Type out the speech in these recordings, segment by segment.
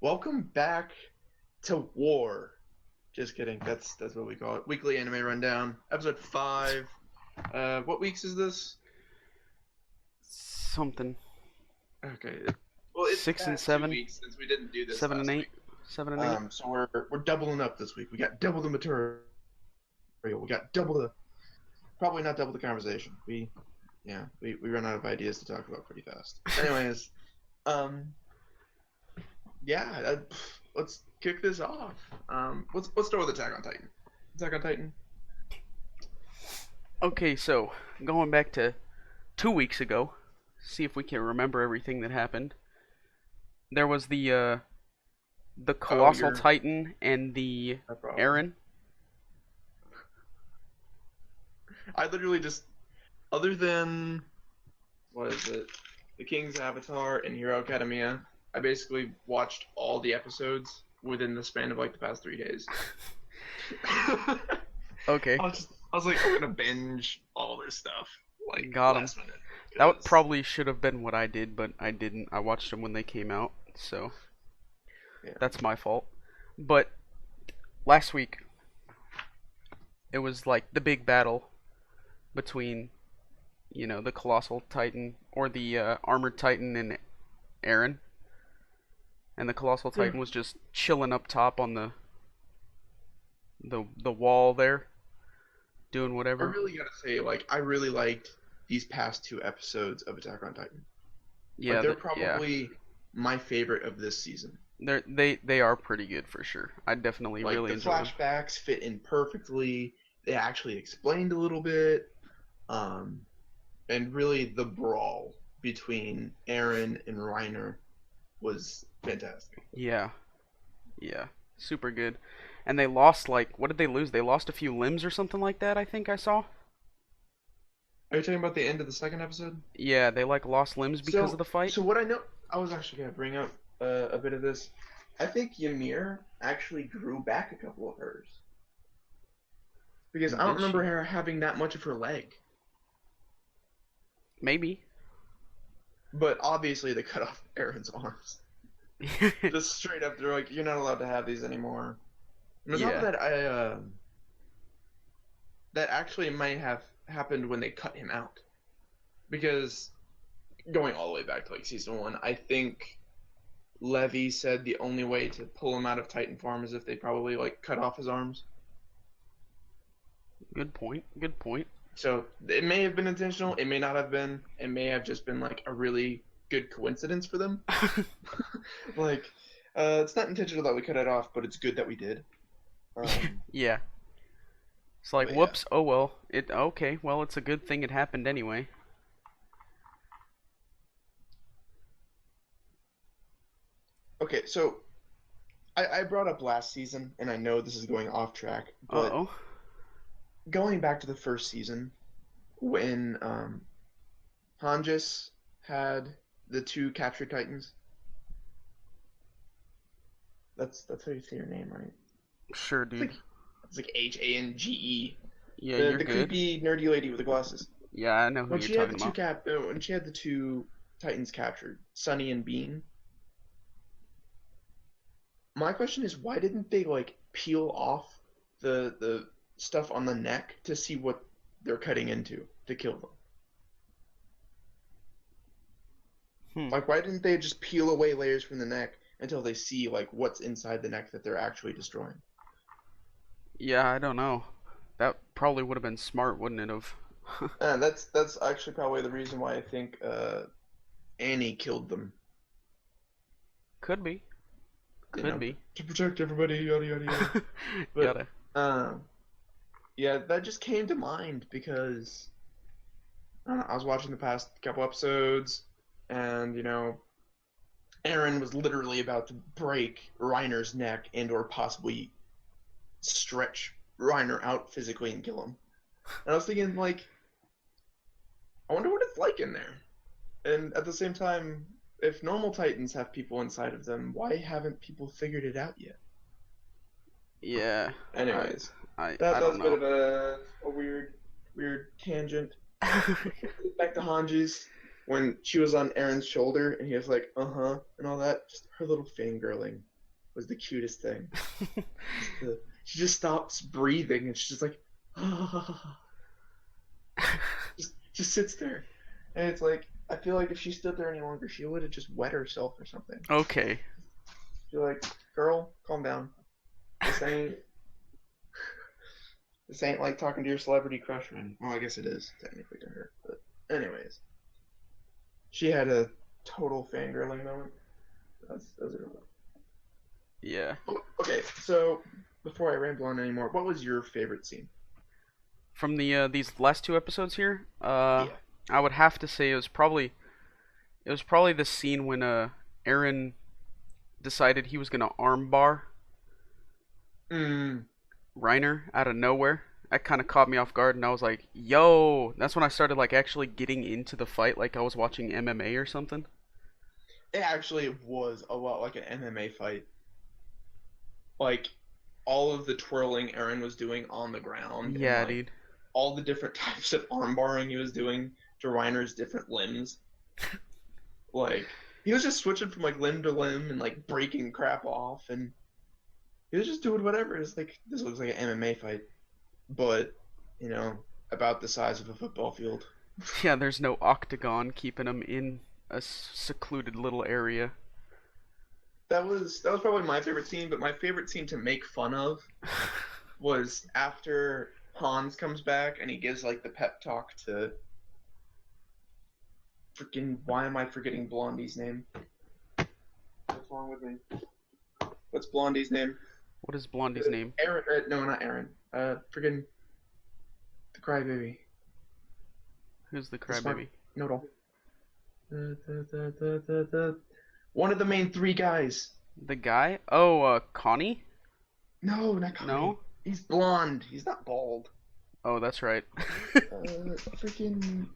Welcome back to War. Just kidding. That's what we call it. Weekly anime rundown, episode 5. What weeks is this? Something. Okay. Well, it's 6 and 7, past 2 weeks since we didn't do this 7 and 8, week. 7 and 8. So we're doubling up this week. We got double the material. We got double the, probably not double the conversation. We run out of ideas to talk about pretty fast. Anyways, yeah, let's kick this off. Let's start with Attack on Titan. Attack on Titan. Okay, so going back to 2 weeks ago, see if we can remember everything that happened. There was the Colossal Titan and the Eren. I literally just, other than, what is it, The King's Avatar and Hero Academia, I basically watched all the episodes within the span of like the past 3 days. Okay. I was like, I'm gonna binge all this stuff. Like, Got 'em. last minute. That probably should have been what I did, but I didn't. I watched them when they came out, so Yeah. that's my fault. But last week, it was like the big battle between, the Colossal Titan or the Armored Titan and Eren. And the Colossal Titan was just chilling up top on the wall there, doing I whatever. really gotta say, like, I really liked these past 2 episodes of Attack on Titan. Yeah, Like, they're probably my favorite of this season. they are pretty good for sure. I definitely Like, really the enjoy them. flashbacks fit in perfectly. They actually explained a little bit. And really the brawl between Eren and Reiner was fantastic. Yeah, super good. And they lost what did they lose? They lost a few limbs or something like that. I think I saw. Are you talking about the end of the second episode? Yeah, they lost limbs because of the fight. So what I know, I was actually gonna bring up a bit of this. I think Ymir actually grew back a couple of hers because I don't Did remember she? her having that much of her leg. Maybe. But obviously they cut off Eren's arms. Just straight up, they're like, you're not allowed to have these anymore. And on top of Yeah. that, that actually might have happened when they cut him out. Because going all the way back to like season 1, I think Levi said the only way to pull him out of Titan Farm is if they probably like cut off his arms. Good point. Good point. So it may have been intentional, it may not have been, it may have just been like a really good coincidence for them. Like, it's not intentional that we cut it off, but it's good that we did. Yeah. It's like, But yeah. whoops. Oh well. Okay. Well, it's a good thing it happened anyway. Okay, so I brought up last season, and I know this is going off track, Uh but oh. going back to the first season, when Hanjis had the 2 captured titans. That's how you say your name, right? Sure, dude. It's like Hange. Yeah, The you're the good. creepy nerdy lady with the glasses. Yeah, I know who When you're she had the talking about. when she had the 2 titans captured, Sunny and Bean. My question is, why didn't they like peel off the stuff on the neck to see what they're cutting into to kill them? Hmm. Like, why didn't they just peel away layers from the neck until they see like what's inside the neck that they're actually destroying? Yeah, I don't know. That probably would have been smart, wouldn't it have? That's actually probably the reason why I think Annie killed them. Could be. You Could know, be. to protect everybody, yada yada yada. But Gotta. yeah, that just came to mind because I don't know, I was watching the past couple episodes, and Eren was literally about to break Reiner's neck and or possibly stretch Reiner out physically and kill him. And I was thinking, like, I wonder what it's like in there. And at the same time, if normal Titans have people inside of them, why haven't people figured it out yet? Yeah. Anyways, I that was don't a bit know. of a weird tangent. Back to Hanji's when she was on Aaron's shoulder and he was like, and all that. Just her little fangirling. was the cutest thing. She just stops breathing and she's just like, just sits there, and it's like I feel like if she stood there any longer, she would have just wet herself or something. Okay. You're like, girl, calm down. This ain't this ain't like talking to your celebrity crush, man. Well, I guess it is technically to her, but anyways, she had a total fangirling moment. That's it. Yeah. Okay, so before I ramble on anymore, what was your favorite scene? From the these last two episodes here, Yeah. I would have to say it was probably the scene when Aaron decided he was gonna armbar Mm, Reiner out of nowhere. That kind of caught me off guard, and I was like, "Yo!" That's when I started like actually getting into the fight, like I was watching MMA or something. it actually was a lot like an MMA fight. Like all of the twirling Aaron was doing on the ground, and Yeah, like dude. all the different types of arm barring he was doing to Reiner's different limbs. Like he was just switching from like limb to limb and like breaking crap off, and he was just doing whatever. It's like this looks like an MMA fight, but you know, about the size of a football field. Yeah, there's no octagon keeping him in a secluded little area. That was probably my favorite scene, but my favorite scene to make fun of was after Hans comes back and he gives like the pep talk to freaking why am I forgetting Blondie's name? What's wrong with me? What's Blondie's name? What is Blondie's name? Aaron. No, not Aaron. Freaking the crybaby. Who's the The smart crybaby? noodle. One of the main three guys. The guy? Oh, Connie? No, not Connie. No? He's blonde. He's not bald. Oh, that's right. Freaking.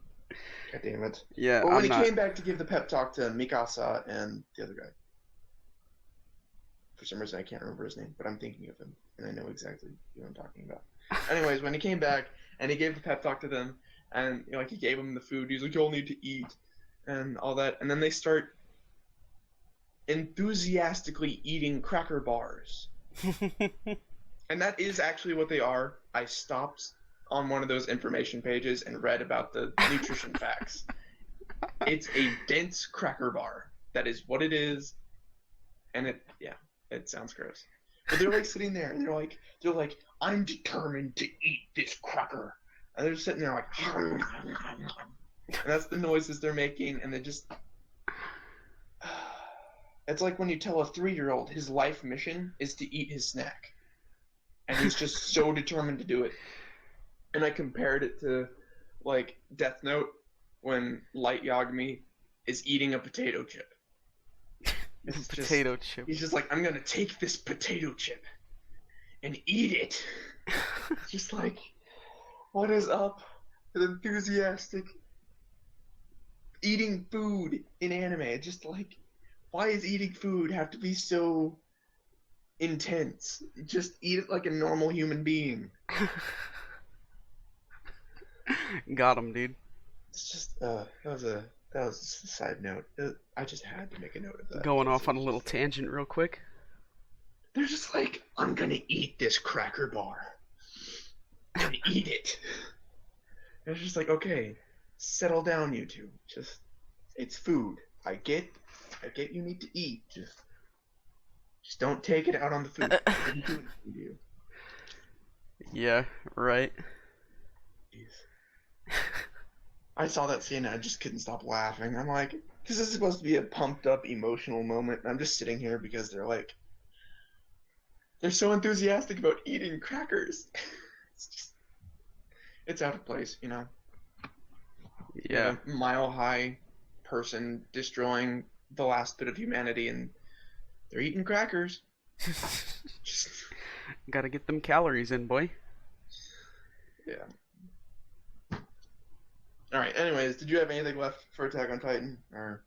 God damn it. Yeah, But when I'm he not. came back to give the pep talk to Mikasa and the other guy, for some reason I can't remember his name, but I'm thinking of him, and I know exactly who I'm talking about. Anyways, when he came back and he gave the pep talk to them, and you know, like he gave them the food, he's like, "You'll need to eat," and all that, and then they start enthusiastically eating cracker bars, and that is actually what they are. I stopped on one of those information pages and read about the nutrition facts. It's a dense cracker bar. That is what it is, and it sounds gross. But they're like sitting there and they're like, I'm determined to eat this cracker. And they're just sitting there like and that's the noises they're making, and they just it's like when you tell a 3-year-old his life mission is to eat his snack. And he's just so determined to do it. And I compared it to like Death Note when Light Yagami is eating a potato chip. It's Potato chip. He's just like, I'm gonna take this potato chip and eat it. It's just like, what is up with enthusiastic eating food in anime? It's just like, why does eating food have to be so intense? Just eat it like a normal human being. Got him, dude. It's just that was just a side note. I just had to make a note of that. Going because off on a it's little just tangent real quick. they're just like, I'm gonna eat this cracker bar and eat it. And it's just like, okay, settle down, you two. Just, it's food. I get you need to eat. Just don't take it out on the food. It didn't do anything to you. Yeah, right. Jeez. I saw that scene and I just couldn't stop laughing. I'm like, this is supposed to be a pumped up emotional moment. And I'm just sitting here because they're so enthusiastic about eating crackers. It's just, it's out of place, you know? Yeah. A mile high person destroying the last bit of humanity and they're eating crackers. Just, Gotta get them calories in, boy. yeah. Alright, anyways, did you have anything left for Attack on Titan? Or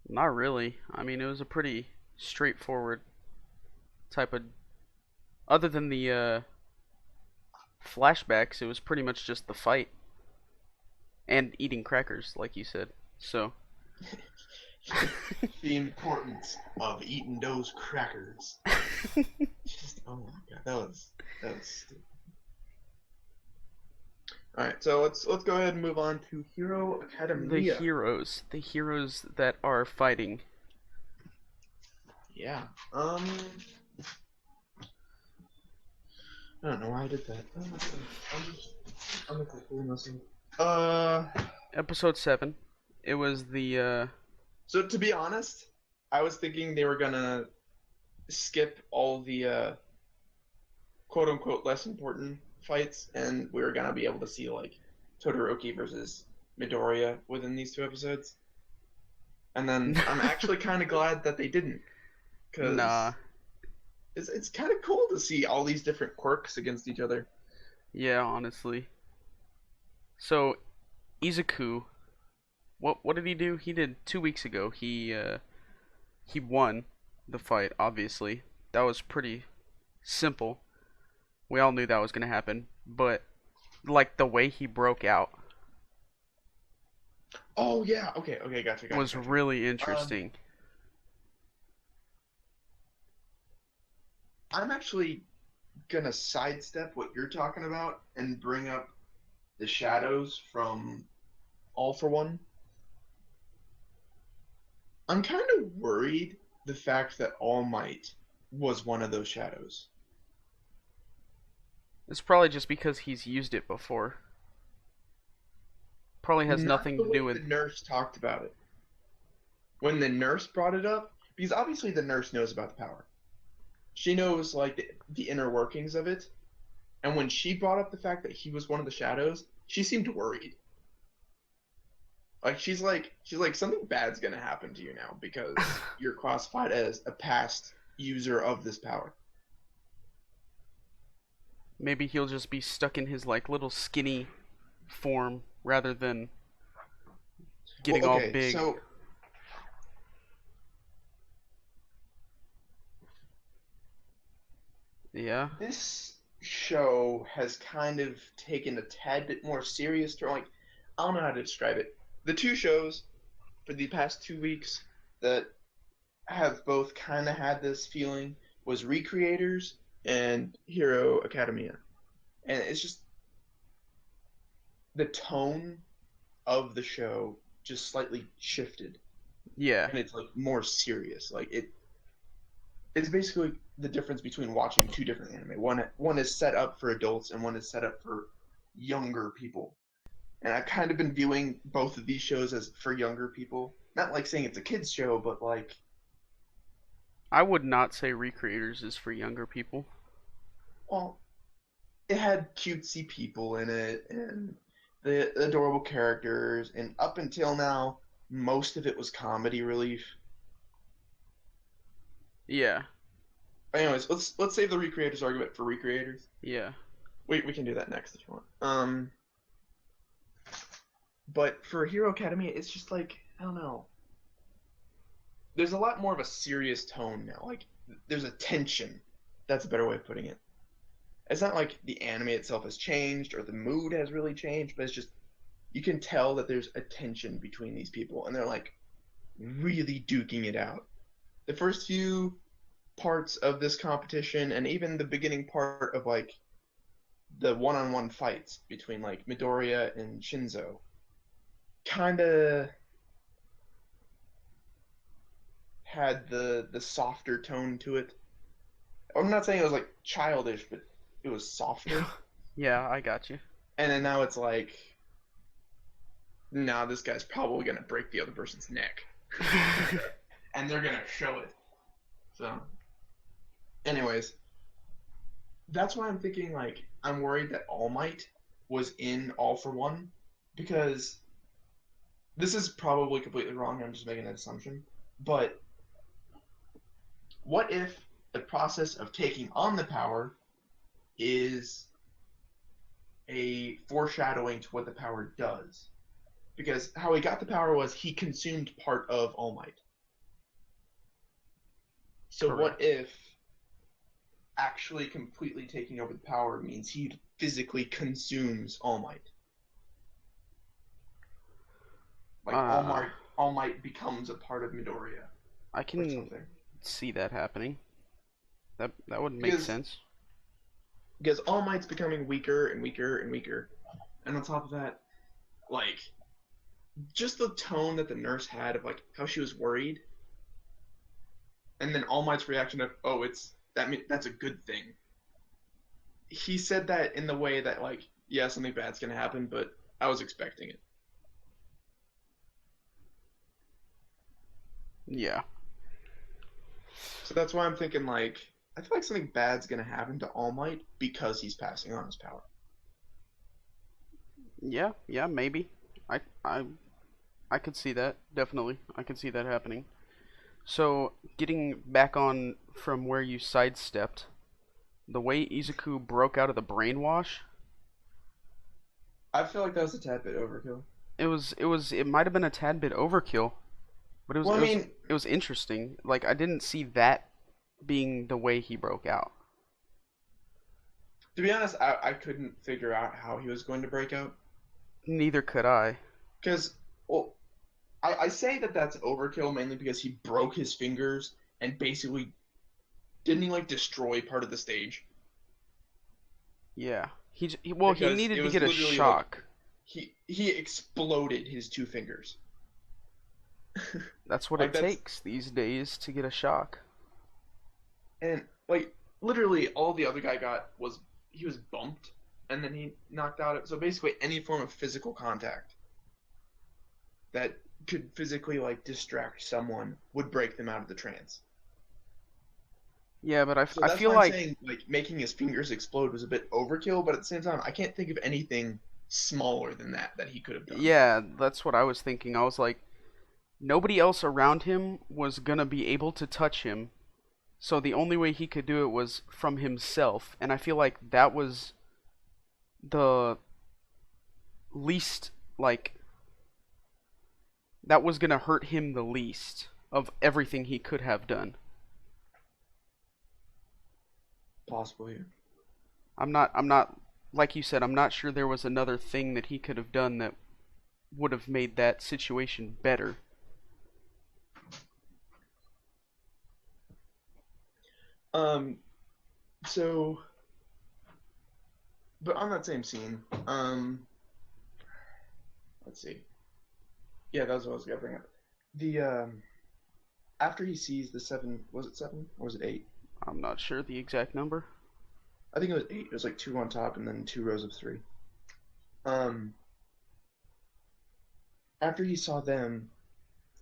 Not really. I mean, it was a pretty straightforward type of. Other than the flashbacks, it was pretty much just the fight and eating crackers, like you said. So The importance of eating those crackers. Just, oh my god, that was stupid. All right, so let's go ahead and move on to Hero Academia. The heroes that are fighting. Yeah. I don't know why I did that. I'm gonna cool myself. Episode 7. It was the So to be honest, I was thinking they were gonna skip all the quote unquote less important fights, and we were gonna be able to see like Todoroki versus Midoriya within these 2 episodes. And then I'm actually kind of glad that they didn't, because nah. it's kind of cool to see all these different quirks against each other. Yeah, honestly. So Izuku, what did he do? He did 2 weeks ago. He won the fight. Obviously, that was pretty simple. We all knew that was gonna happen, but like the way he broke out Oh yeah, okay, was gotcha. really Um, interesting. I'm actually gonna sidestep what you're talking about and bring up the shadows from All for One. I'm kind of worried the fact that All Might was one of those shadows. It's probably just because he's used it before. Probably has Not nothing the to do way the with. nurse talked about it. When the nurse brought it up, because obviously the nurse knows about the power. She knows like the inner workings of it, and when she brought up the fact that he was one of the shadows, she seemed worried. Like she's like something bad's gonna happen to you now because you're classified as a past user of this power. Maybe he'll just be stuck in his like little skinny form rather than Well, getting all okay, big. so Yeah. this show has kind of taken a tad bit more serious turn. Like I don't know how to describe it. The two shows for the past 2 weeks that have both kind of had this feeling was Recreators and Hero Academia, and it's just the tone of the show just slightly shifted, Yeah. and it's like more serious. Like it's basically the difference between watching two different anime. One is set up for adults and one is set up for younger people. And I've kind of been viewing both of these shows as for younger people. Not like saying it's a kids show, but like, I would not say Recreators is for younger people. well, it had cutesy people in it and the adorable characters, and up until now, most of it was comedy relief. Yeah. Anyways, let's save the Recreators argument for Recreators. Yeah. We can do that next if you want. But for Hero Academia, it's just like I don't know. There's a lot more of a serious tone now. Like there's a tension. That's a better way of putting it. It's not like the anime itself has changed or the mood has really changed, but it's just you can tell that there's a tension between these people and they're like really duking it out. The first few parts of this competition and even the beginning part of like the one-on-one fights between like Midoriya and Shinzo kind of had the softer tone to it. I'm not saying it was like childish, but it was softer. Yeah, I got you. And then now it's like, nah, this guy's probably gonna break the other person's neck, and they're gonna show it. So, anyways, that's why I'm thinking like I'm worried that All Might was in All for One because this is probably completely wrong. I'm just making an assumption, but what if the process of taking on the power is a foreshadowing to what the power does? Because how he got the power was he consumed part of All Might. So what Correct. if actually completely taking over the power means he physically consumes All Might? Like Uh, All Might becomes a part of Midoriya I or can something. see that happening. That would make Because sense. All Might's becoming weaker and weaker and weaker, and on top of that, like just the tone that the nurse had of like how she was worried, and then All Might's reaction of, "Oh, that's a good thing." He said that in the way that like, yeah, something bad's gonna happen, but I was expecting it. Yeah. So that's why I'm thinking like I feel like something bad's gonna happen to All Might because he's passing on his power. Yeah, yeah, maybe. I I I could see that. Definitely. I could see that happening. So, getting back on from where you sidestepped, the way Izuku broke out of the brainwash, I feel like that was a tad bit overkill. it might have been a tad bit overkill, but Well, I mean, it was interesting. Like I didn't see that being the way he broke out. to be honest, I couldn't figure out how he was going to break out Neither could I. because, well, I say that that's overkill mainly because he broke his fingers and basically didn't he like destroy part of the stage Yeah. He because it needed to was get a literally like shock. he exploded his two fingers. That's what Like it that's takes these days to get a shock. and like literally all the other guy got was he was bumped and then he knocked out. So basically any form of physical contact that could physically like distract someone would break them out of the trance. Yeah, but So I that's feel why I'm like saying like making his fingers explode was a bit overkill, but at the same time I can't think of anything smaller than that he could have done. yeah, that's what I was thinking. I was like, nobody else around him was gonna be able to touch him, so the only way he could do it was from himself, and I feel like that was the least, like, that was gonna hurt him the least of everything he could have done. Possibly. I'm not, like you said, I'm not sure there was another thing that he could have done that would have made that situation better. Um. So, but on that same scene, let's see. Yeah, that was what I was gonna bring up. The after he sees the seven, was it seven or was it eight? I'm not sure the exact number. I think it was eight. It was like two on top and then two rows of three. Um, after he saw them,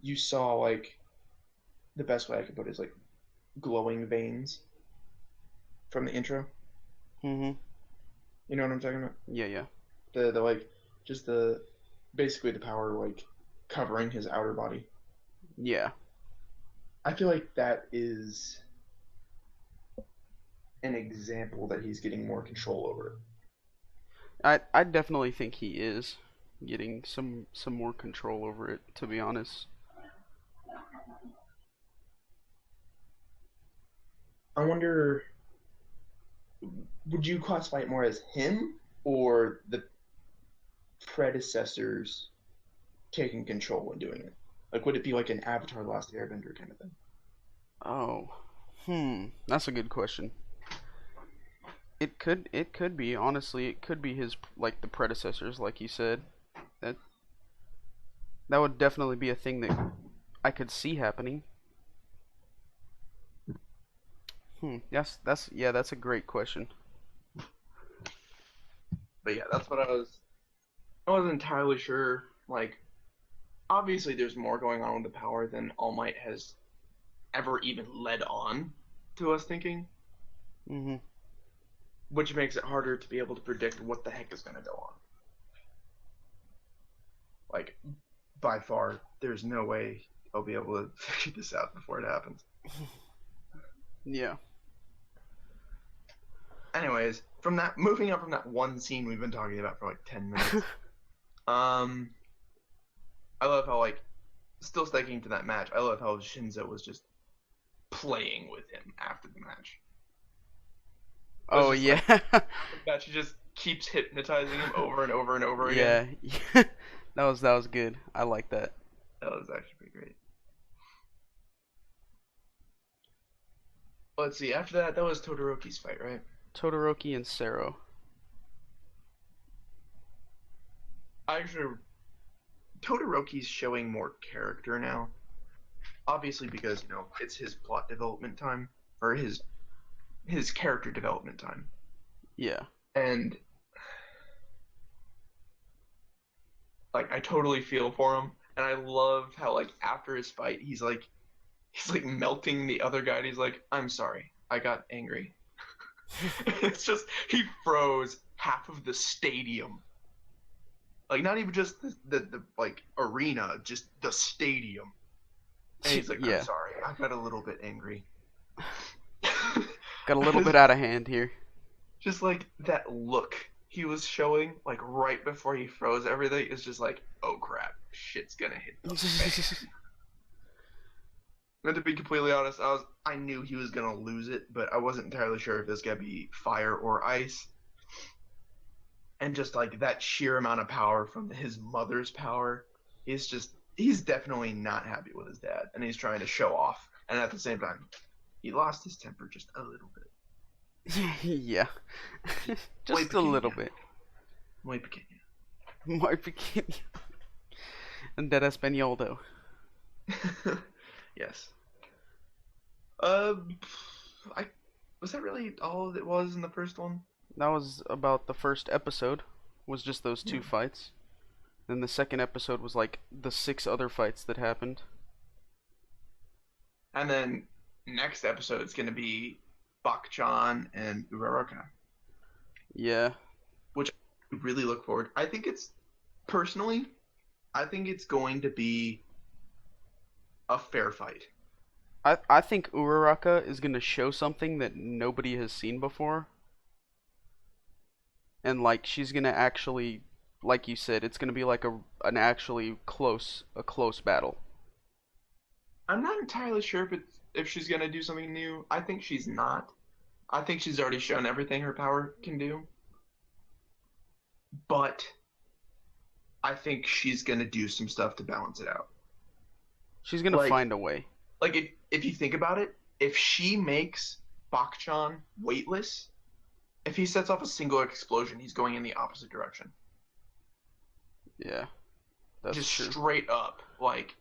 you saw like the best way I could put it is like glowing veins from the intro. Mhm. You know what I'm talking about? Yeah, yeah. The like just the basically the power like covering his outer body. Yeah. I feel like that is an example that he's getting more control over it. I definitely think he is getting some more control over it, to be honest. I wonder, would you classify it more as him or the predecessors taking control and doing it? Like, would it be like an Avatar: The Last Airbender kind of thing? Oh. That's a good question. It could be, honestly, it could be his, like, the predecessors, like you said. That that would definitely be a thing that I could see happening. That's yeah, that's a great question. But yeah, that's what I was. I wasn't entirely sure. Like, obviously, there's more going on with the power than All Might has ever even led on to us thinking, Mhm. which makes it harder to be able to predict what the heck is going to go on. Like, by far, there's no way I'll be able to figure this out before it happens. Yeah. Anyways, from that, moving up from that one scene we've been talking about for like 10 minutes, um, I love how, like, still sticking to that match, I love how Shinzo was just playing with him after the match. It was Oh just yeah. like, after the match, he just keeps hypnotizing him over and over and over again. Yeah. That was good. I like that. That was actually pretty great. Let's see. After that, that was Todoroki's fight, right? Todoroki and Sero. I actually Todoroki's showing more character now. Obviously, because it's his plot development time or his character development time, Yeah. and like I totally feel for him, and I love how like after his fight, he's like melting the other guy. And he's like, "I'm sorry, I got angry." It's just he froze half of the stadium. Like not even just the like arena, just the stadium. And he's like, "I'm Yeah. sorry, I got a little bit angry." Got a little bit out of hand here. Just like that look he was showing, like right before he froze everything, is just like, "Oh crap, shit's gonna hit the fan." And to be completely honest, I knew he was gonna lose it, but I wasn't entirely sure if it was gonna be fire or ice. And just like that sheer amount of power from his mother's power, he's definitely not happy with his dad, and he's trying to show off. And at the same time, he lost his temper just a little bit. Yeah. Muy Just a little pequeña. bit. Muy pequeño. Muy pequeño. And that español, though. Yes. I was that really all it was in the first one? That was about the first episode. Was just those two Yeah. fights. Then the second episode was like the 6 other fights that happened. And then next episode it's gonna be Bak-chan and Uraraka, Yeah. which I really look forward. Personally, I think it's going to be a fair fight. I think Uraraka is gonna show something that nobody has seen before. And like she's gonna actually, like you said, it's gonna be like an actually close battle. I'm not entirely sure if she's gonna do something new. I think she's not. I think she's already shown everything her power can do. But I think she's gonna do some stuff to balance it out. She's gonna Like find a way. like if you think about it, if she makes Bak-chan weightless, if he sets off a single explosion, he's going in the opposite direction. Yeah, that's Just true. straight up. Like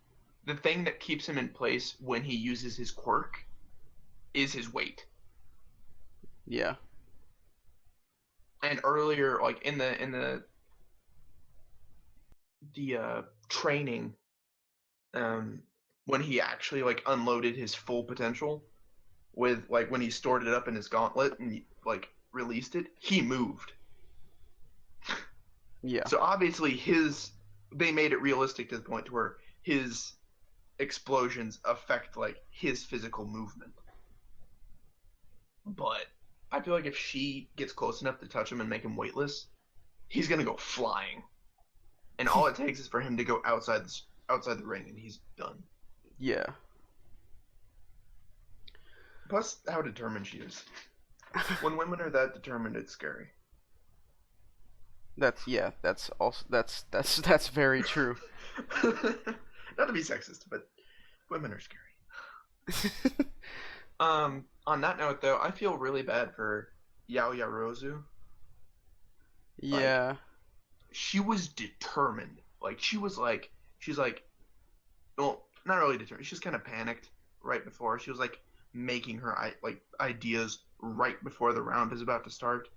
the thing that keeps him in place when he uses his quirk is his weight. Yeah. And earlier, like in the training, um, when he actually like unloaded his full potential with like when he stored it up in his gauntlet and like released it, he moved. Yeah. So obviously they made it realistic to the point to where his explosions affect like his physical movement. But I feel like if she gets close enough to touch him and make him weightless, he's gonna go flying. And all it takes is for him to go outside the ring, and he's done. Yeah. Plus, how determined she is. When women are that determined, it's scary. That's also that's very true. Not to be sexist, but women are scary. On that note, though, I feel really bad for Yao Yarozu. Like, Yeah. she was determined. Like, she's like, well, not really determined. She's kind of panicked right before. She was like making her like ideas right before the round is about to start,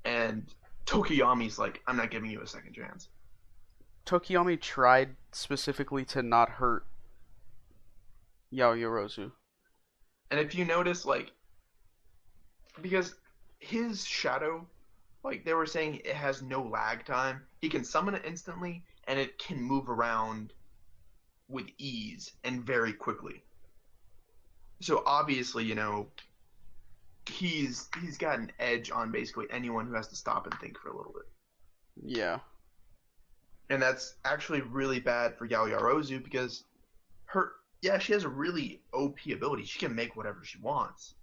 and Tokiyami's like, "I'm not giving you a second chance." Tokiyami tried specifically to not hurt Yao Yorozu. And if you notice, like, because his shadow, like they were saying, it has no lag time. He can summon it instantly, and it can move around with ease and very quickly. So obviously, he's got an edge on basically anyone who has to stop and think for a little bit. Yeah. And that's actually really bad for Yao Yarozu because she has a really OP ability. She can make whatever she wants.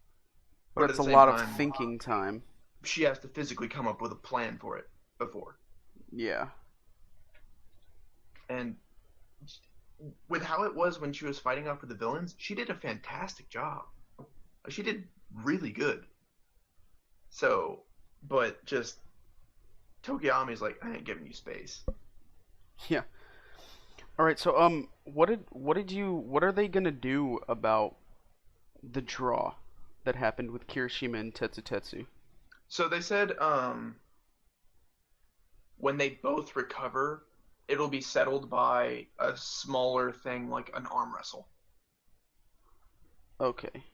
But at it's the a same lot of time, thinking time. she has to physically come up with a plan for it before. Yeah. And with how it was when she was fighting off with the villains, she did a fantastic job. She did really good. So, but just Tokiyami's like, I ain't giving you space. Yeah. All right. So what are they gonna do about the draw that happened with Kirishima and Tetsu? So they said, when they both recover, it'll be settled by a smaller thing like an arm wrestle. Okay.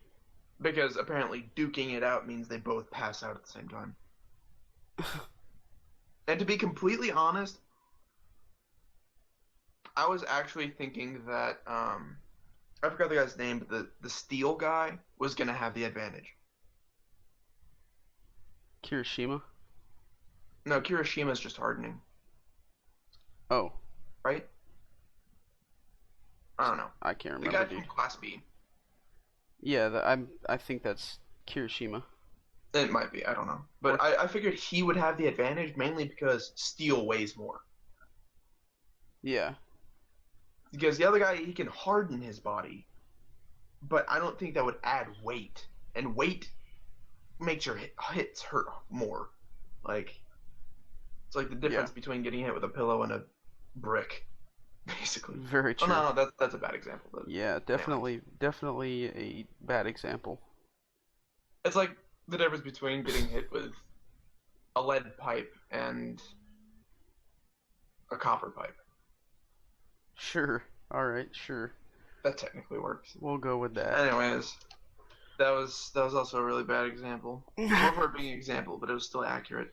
Because apparently duking it out means they both pass out at the same time. And to be completely honest, I was actually thinking that I forgot the guy's name, but the steel guy was gonna have the advantage. Kirishima? No, Kirishima's just hardening, Oh, right? I don't know. I can't The remember, guy from dude. Class B. Yeah, I think that's Kirishima. It might be, I don't know. Or But I figured he would have the advantage mainly because steel weighs more. yeah, Because the other guy, he can harden his body, but I don't think that would add weight. And weight makes your hits hurt more. Like, it's like the yeah. difference between getting hit with a pillow and a brick, basically. Very Oh true. no, that's a bad example. But Yeah, anyways, definitely a bad example. it's like the difference between getting hit with a lead pipe and a copper pipe. Sure. All right, sure. That technically works. We'll go with that. Anyways, that was also a really bad example. More for it being an example, but it was still accurate.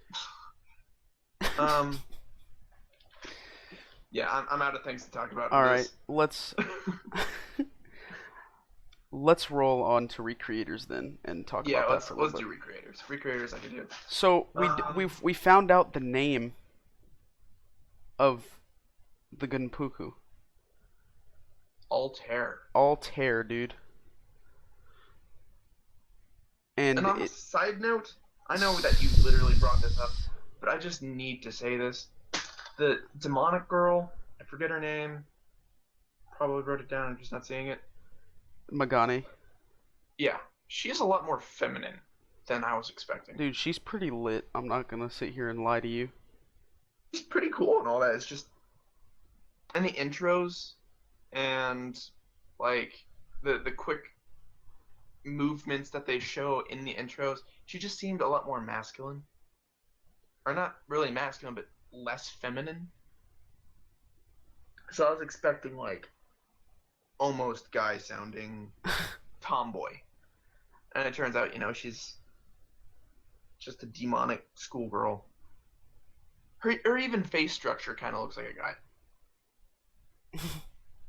Um, yeah, I'm out of things to talk about All in right, this. let's roll on to Recreators then and talk Yeah, about that let's for a little let's bit. do recreators. Recreators I can do. So Um, we found out the name of the Gunpuku. Altair. Altair, dude. And And on a it side note, I know that you literally brought this up, but I just need to say this. The demonic girl, I forget her name. Probably wrote it down. I'm just not seeing it. Magane. Yeah, she's a lot more feminine than I was expecting. Dude, she's pretty lit. I'm not gonna sit here and lie to you. She's pretty cool and all that. It's just in the intros and like the quick movements that they show in the intros, she just seemed a lot more masculine, or not really masculine, but less feminine. So I was expecting like almost guy sounding tomboy, and it turns out she's just a demonic schoolgirl. Her even face structure kind of looks like a guy.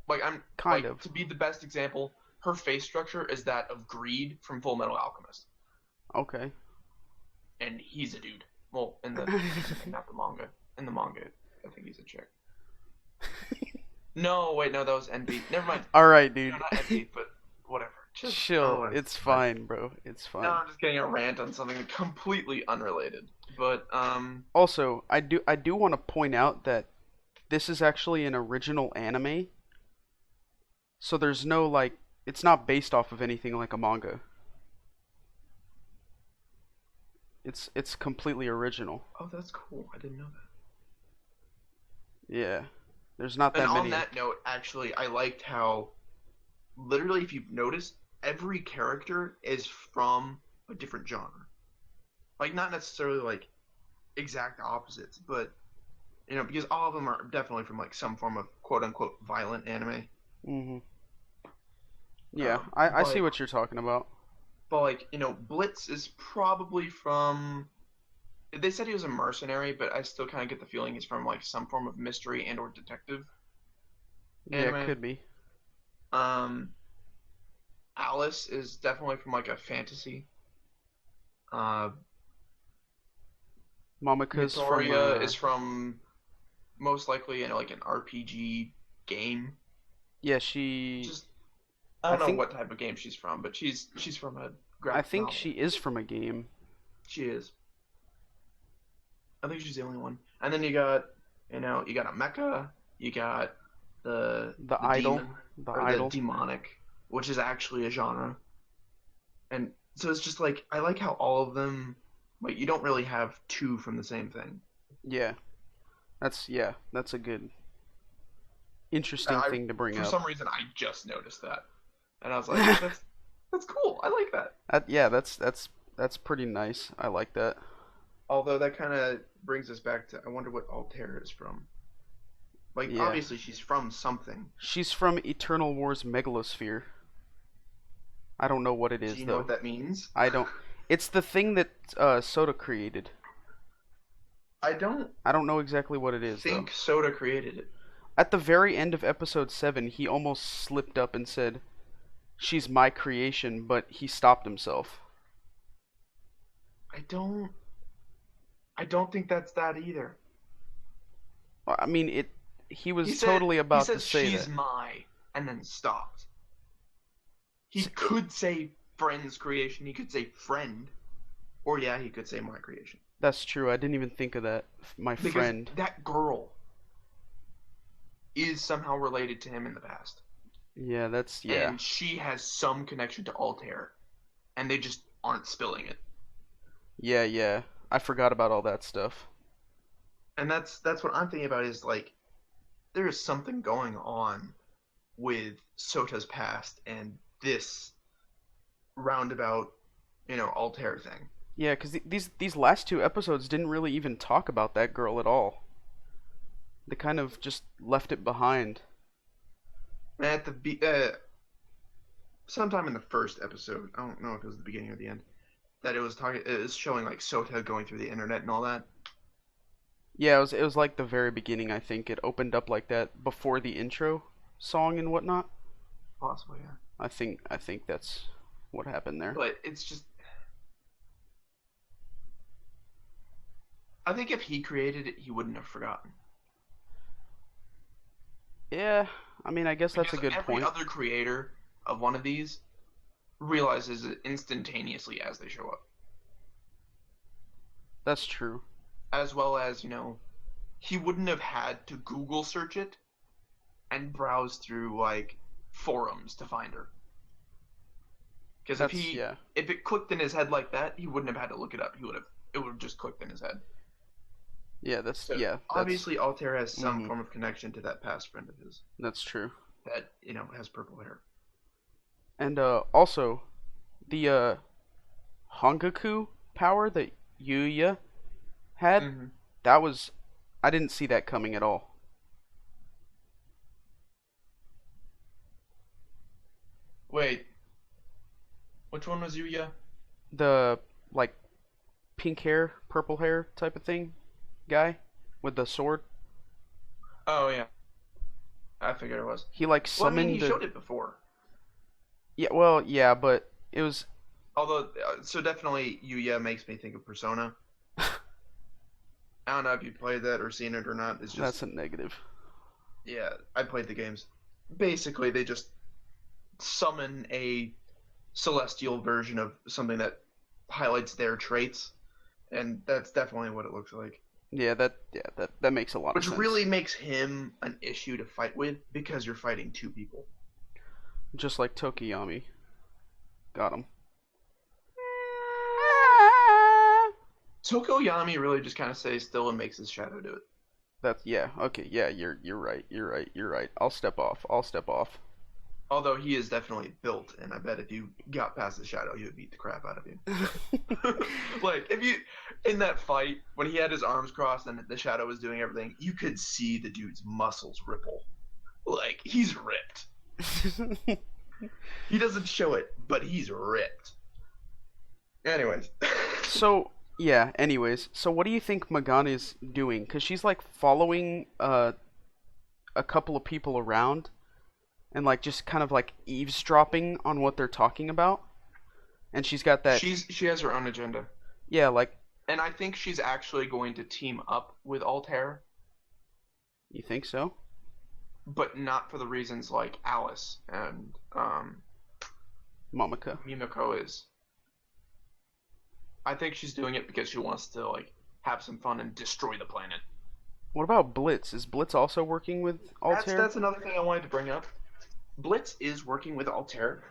Like I'm Kind like of. to be the best example, her face structure is that of Greed from Full Metal Alchemist, Okay. and he's a dude. Well, not the manga. In the manga, I think he's a chick. No, wait, no, that was NB. Never mind. All right, No, dude. not NB, but whatever. Just Chill. it's It's fine. fine, bro. It's No, fine. I'm just getting a rant on something completely unrelated. But Also, I do want to point out that this is actually an original anime, so there's no like it's not based off of anything like a manga. It's completely original. oh, that's cool. I didn't know that. Yeah. There's not And that on many. that note, actually, I liked how literally, if you've noticed, every character is from a different genre. Like not necessarily like exact opposites, but because all of them are definitely from like some form of quote unquote violent anime. Mhm. Yeah, Um, I see but what you're talking about. but like Blitz is probably from. They said he was a mercenary, but I still kind of get the feeling he's from like some form of mystery and or detective Yeah, it anime. could be. Um, Alice is definitely from like a fantasy. Uh, Mamaka's from Midoriya is from most likely like an RPG game. yeah, she Just I I don't know think what type of game she's from, but she's from a I graphic think novel. she is from a game. She is. I think she's the only one. And then you got a mecha. You got The the idol, demon the or the idol. demonic, which is actually a genre. And so it's just like I like how all of them, like you don't really have two from the same thing. Yeah, that's a good, interesting I thing to bring For up. some reason I just noticed that, and I was like, that's cool. I like that. Yeah, that's pretty nice. I like that. Although that kind of brings us back to I wonder what Altair is from. Like Yeah, obviously she's from something. she's from Eternal Wars Megalosphere. I don't know what it Do is you know though. what that means? I don't. It's the thing that Soda created. I don't I don't know exactly what it is though. think Soda created it. At the very end of episode 7, he almost slipped up and said, "She's my creation," but he stopped himself. I don't I don't think that's that either. I mean, it. He He was said totally he about to said say she's that. my and then stopped. He could say friend's creation, he could say friend, or yeah, he could say my creation. That's true. I didn't even think of that. My Because friend. that girl is somehow related to him in the past. Yeah, that's yeah. And she has some connection to Altair. And they just aren't spilling it. Yeah, yeah. I forgot about all that stuff. And that's what I'm thinking about is like there is something going on with Sota's past and this roundabout, Altair thing. Yeah, because these last two episodes didn't really even talk about that girl at all. They kind of just left it behind. And sometime in the first episode, I don't know if it was the beginning or the end, that it was showing like Sota going through the internet and all that. Yeah, it was like the very beginning. I think it opened up like that before the intro song and whatnot. Possibly, yeah. I think that's what happened there. But it's just I think if he created it, he wouldn't have forgotten. Yeah, I mean, I guess that's a Because good every point. other creator of one of these realizes it instantaneously as they show up. That's true. As well as, he wouldn't have had to Google search it and browse through like forums to find her. Because That's yeah. if it clicked in his head like that, he wouldn't have had to look it up. It would have just clicked in his head. Yeah, that's So yeah, obviously Altair has some mhm, form of connection to that past friend of his that's true. that, has purple hair. And also the Hongaku power that Yuya had, Mm-hmm. that was I didn't see that coming at all. Wait, which one was Yuya? The like pink hair, purple hair type of thing guy with the sword. Oh yeah, I figured it was. He like Well, I mean, summoned he showed it before. yeah, well, yeah, but it was Although, so definitely Yuya makes me think of Persona. I don't know if you played that or seen it or not. It's that's just, a negative. yeah, I played the games. Basically, they just summon a celestial version of something that highlights their traits, and that's definitely what it looks like. Yeah, that makes a lot of Which sense. really makes him an issue to fight with because you're fighting two people. Just like Tokiyami. Got him. Tokoyami really just kind of stays still and makes his shadow do it. That's yeah, okay, yeah, you're right. You're right. You're right. I'll step off. I'll step off. Although he is definitely built, and I bet if you got past the shadow, he would beat the crap out of you. Like, if you, in that fight, when he had his arms crossed and the shadow was doing everything, you could see the dude's muscles ripple. Like, he's ripped. He doesn't show it, but he's ripped. Anyways. So, yeah, anyways, so what do you think Magana's doing? Cuz she's like following a couple of people around and like just kind of like eavesdropping on what they're talking about. And she's got that She has her own agenda. yeah, like And I think she's actually going to team up with Altair, you think so? but not for the reasons like Alice and Momika. Mimiko is. I think she's doing it because she wants to like have some fun and destroy the planet. What about Blitz? Is Blitz also working with Altair? That's another thing I wanted to bring up. Blitz is working with Altair,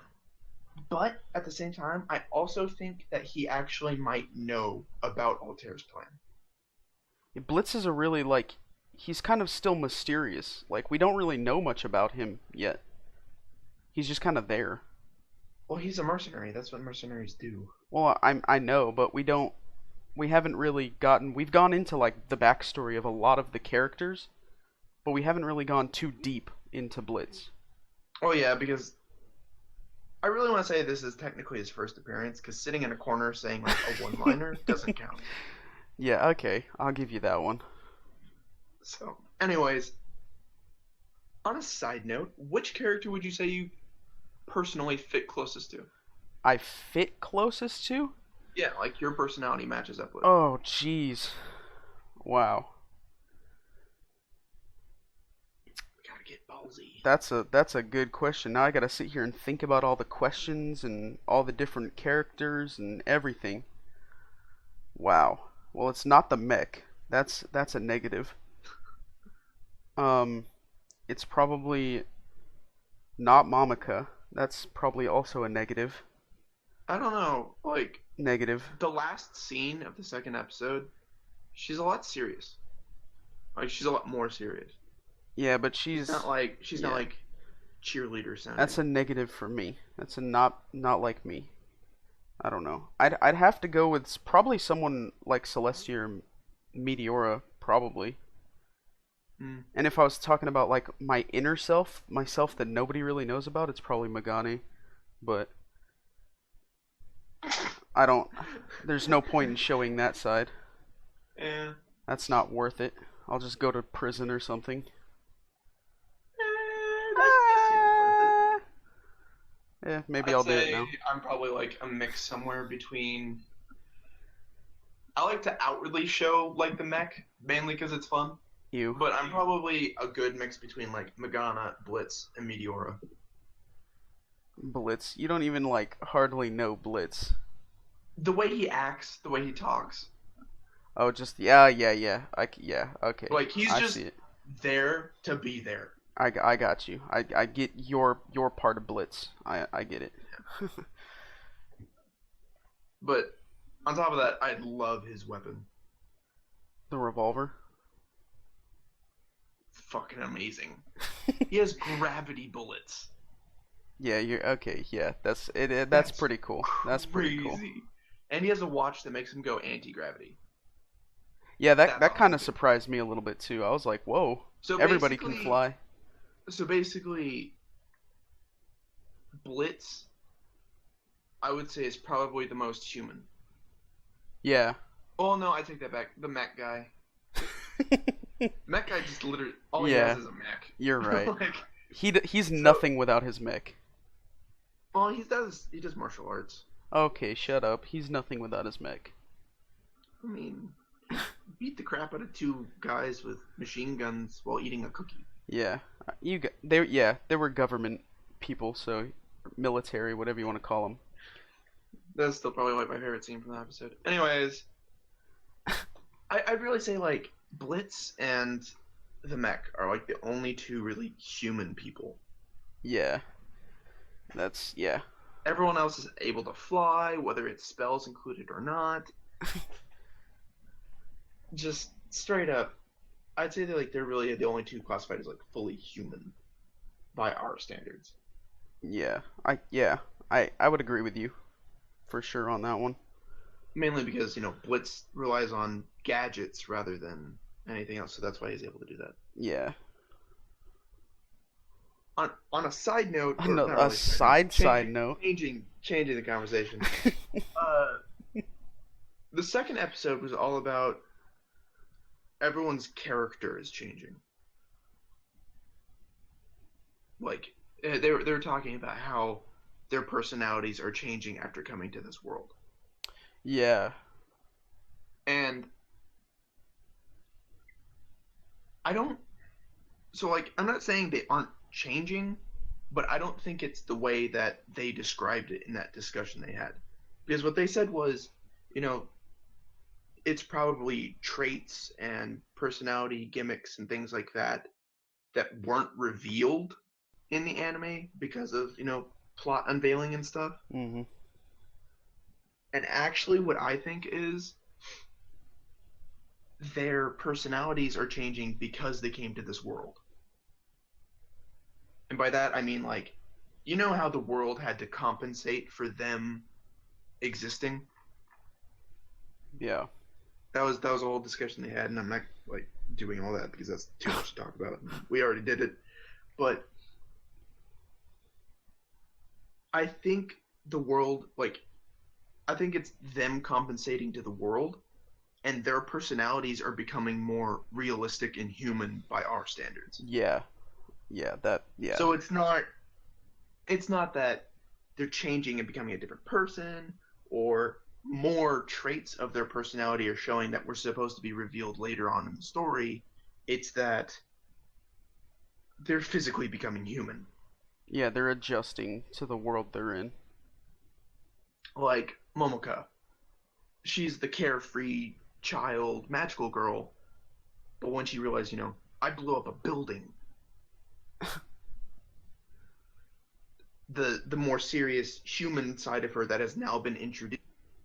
but at the same time, I also think that he actually might know about Altair's plan. Blitz is a really like he's kind of still mysterious. Like we don't really know much about him yet. He's just kind of there. Well, he's a mercenary. That's what mercenaries do. Well, I know, but we haven't really gotten we've gone into like the backstory of a lot of the characters, but we haven't really gone too deep into Blitz. Oh yeah, because I really want to say this is technically his first appearance, because sitting in a corner saying like a one-liner doesn't count. Yeah, okay, I'll give you that one. So, anyways, on a side note, which character would you say you personally fit closest to? I fit closest to? Yeah, like your personality matches up with. Oh, jeez. Wow. We gotta get ballsy. That's a good question. Now I gotta sit here and think about all the questions and all the different characters and everything. Wow. Well, it's not the mech. That's a negative. Um, it's probably not Momika. That's probably also a negative. I don't know, like Negative. the last scene of the second episode, she's a lot serious. Like she's a lot more serious. Yeah, but she's She's yeah. not like cheerleader sounding. That's a negative for me. That's a not like me. I don't know. I'd have to go with probably someone like Celestia or Meteora, probably. Mm. And if I was talking about like my inner self, myself that nobody really knows about, it's probably Megane. But I don't. There's no point in showing that side. Yeah. That's not worth it. I'll just go to prison or something. That seems worth it. Yeah, maybe I'd I'll do it say now. I'm probably like a mix somewhere between. I like to outwardly show like the mech, mainly because it's fun. You. But I'm probably a good mix between like Magana, Blitz, and Meteora. Blitz. You don't even like hardly know Blitz. The way he acts, the way he talks, Oh, just yeah. Yeah, okay. like he's I just see it. there to be there. I got you. I get your part of Blitz. I get it. But on top of that, I love his weapon. The revolver. Fucking amazing. He has gravity bullets. Yeah, you're okay. Yeah, that's it. That's That's pretty cool. That's pretty cool. Crazy. And he has a watch that makes him go anti-gravity. Yeah, that That's kind of awesome. surprised me a little bit too. I was like, whoa, So everybody can basically, fly. so basically, Blitz, I would say, is probably the most human. Yeah. Oh no, I take that back. The mech guy. Mech guy just literally all he Yeah, has is a mech. you're right. Like, He's so, nothing without his mech. well, he does martial arts. Okay, shut up. He's nothing without his mech. I mean, beat the crap out of two guys with machine guns while eating a cookie. Yeah, they were government people, so military, whatever you want to call them. That's still probably like my favorite scene from the episode. Anyways, I'd really say like Blitz and the mech are like the only two really human people. Yeah, yeah. Everyone else is able to fly, whether it's spells included or not. Just straight up, I'd say they're really the only two classified as like fully human by our standards. Yeah, I would agree with you for sure on that one. Mainly because Blitz relies on gadgets rather than anything else, so that's why he's able to do that. Yeah. On a side note, or On not a really side note. changing the conversation. Uh, the second episode was all about everyone's character is changing. Like they were talking about how their personalities are changing after coming to this world, Yeah. and I don't. So like, I'm not saying they aren't changing, but I don't think it's the way that they described it in that discussion they had. Because what they said was, you know, it's probably traits and personality gimmicks and things like that that weren't revealed in the anime because of, plot unveiling and stuff. Mm-hmm. And actually, what I think is their personalities are changing because they came to this world. And by that, I mean, like, you know how the world had to compensate for them existing? Yeah. That was a whole discussion they had, and I'm not, like, doing all that because that's too much to talk about. We already did it. But I think the world, like, I think it's them compensating to the world, and their personalities are becoming more realistic and human by our standards. Yeah. Yeah. Yeah. So it's not that they're changing and becoming a different person, or more traits of their personality are showing that were supposed to be revealed later on in the story. It's that they're physically becoming human. Yeah, they're adjusting to the world they're in. Like Momoka. She's the carefree child, magical girl, but when she realized, I blew up a building, the more serious human side of her that has now been introduced,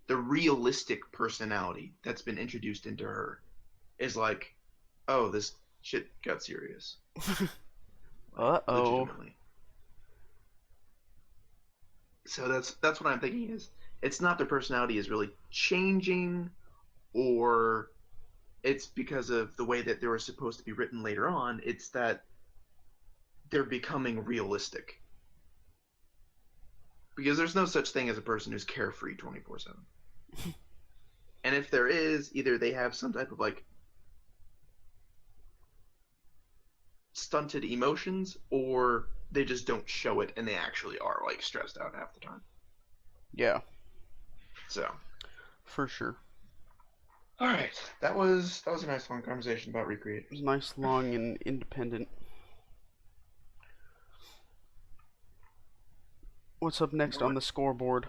the realistic personality that's been introduced into her, is like, oh, this shit got serious. Uh-oh. Legitimately. So that's what I'm thinking is, it's not their personality is really changing, or it's because of the way that they were supposed to be written later on. It's that they're becoming realistic. Because there's no such thing as a person who's carefree 24/7. And if there is, either they have some type of, like, stunted emotions, or they just don't show it and they actually are, like, stressed out half the time. Yeah. So. For sure. Alright. That was a nice long conversation about Recreators. It was nice, long, and independent. What's up next on the scoreboard?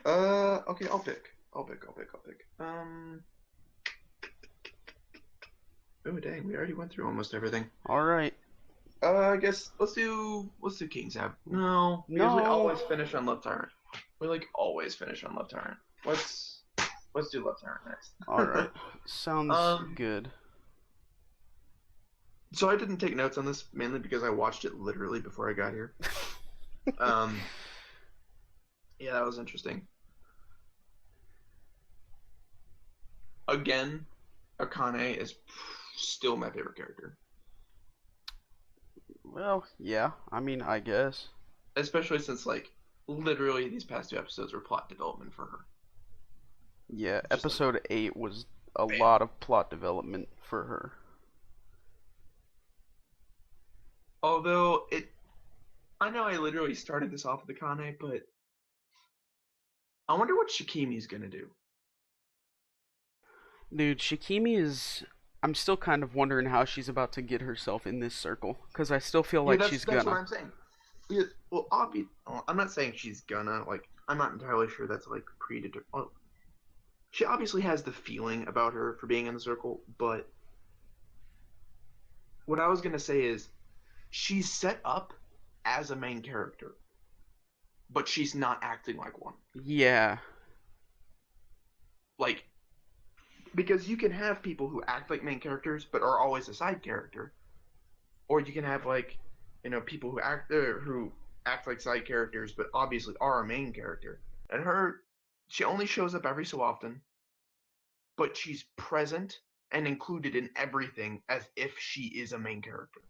Okay, I'll pick. Oh, dang, we already went through almost everything. Alright. I guess let's do King's Ab. No, because we always finish on Love Tyrant. We, like, always finish on Love Tyrant. Let's do Love Tyrant next. Alright. Sounds good. So I didn't take notes on this mainly because I watched it literally before I got here. Yeah, that was interesting. Again, Akane is still my favorite character. Well, yeah. I mean, I guess. Especially since, like, literally these past 2 episodes were plot development for her. Yeah, episode 8 was a lot of plot development for her. Although, I know I literally started this off with Akane, but I wonder what Shikimi's gonna do. Dude, Shikimi is... I'm still kind of wondering how she's about to get herself in this circle, because I still feel like she's gonna. That's what I'm saying. Yeah, well, I'm not saying she's gonna, like, I'm not entirely sure that's, like, predetermined. Well, she obviously has the feeling about her for being in the circle, but what I was gonna say is, she's set up as a main character, but she's not acting like one. Yeah. Like, because you can have people who act like main characters but are always a side character, or you can have, like, people who act like side characters but obviously are a main character. And she only shows up every so often, but she's present and included in everything as if she is a main character.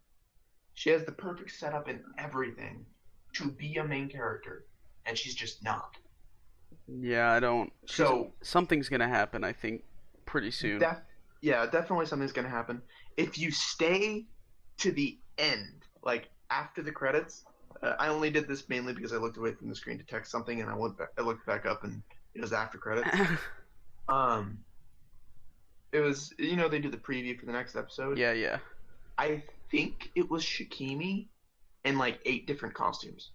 She has the perfect setup in everything to be a main character, and she's just not. Yeah, I don't. So something's gonna happen, I think, pretty soon. Yeah, definitely something's gonna happen. If you stay to the end, like after the credits, I only did this mainly because I looked away from the screen to text something, and I looked back up, and it was after credits. It was, they do the preview for the next episode. Yeah. I think it was Shikimi in, like, 8 different costumes.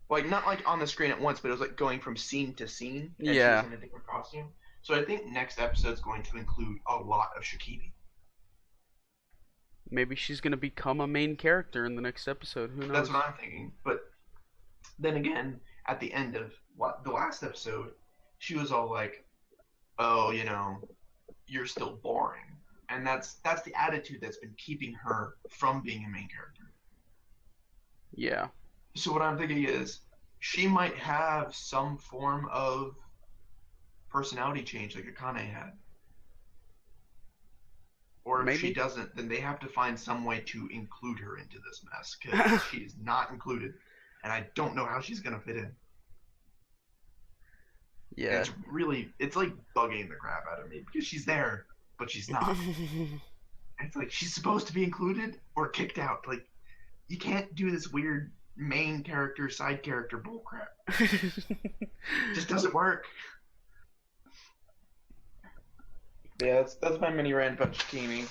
Like not like on the screen at once, but it was like going from scene to scene, and she was Yeah, in a different costume. So I think next episode's going to include a lot of Shikimi. maybe she's gonna become a main character in the next episode. Who That's knows? what I'm thinking. But then again, at the end of the last episode, she was all like, "Oh, you're still boring," and that's the attitude that's been keeping her from being a main character. Yeah, So what I'm thinking is, she might have some form of personality change like Akane had. Or if she maybe. doesn't, then they have to find some way to include her into this mess because she is not included, and I don't know how she's gonna fit in. And Yeah. it's like bugging the crap out of me because she's there, but she's not. And it's like she's supposed to be included or kicked out. Like you can't do this weird main character, side character bullcrap. It just doesn't work. Yeah, that's my mini rant about Shikimi.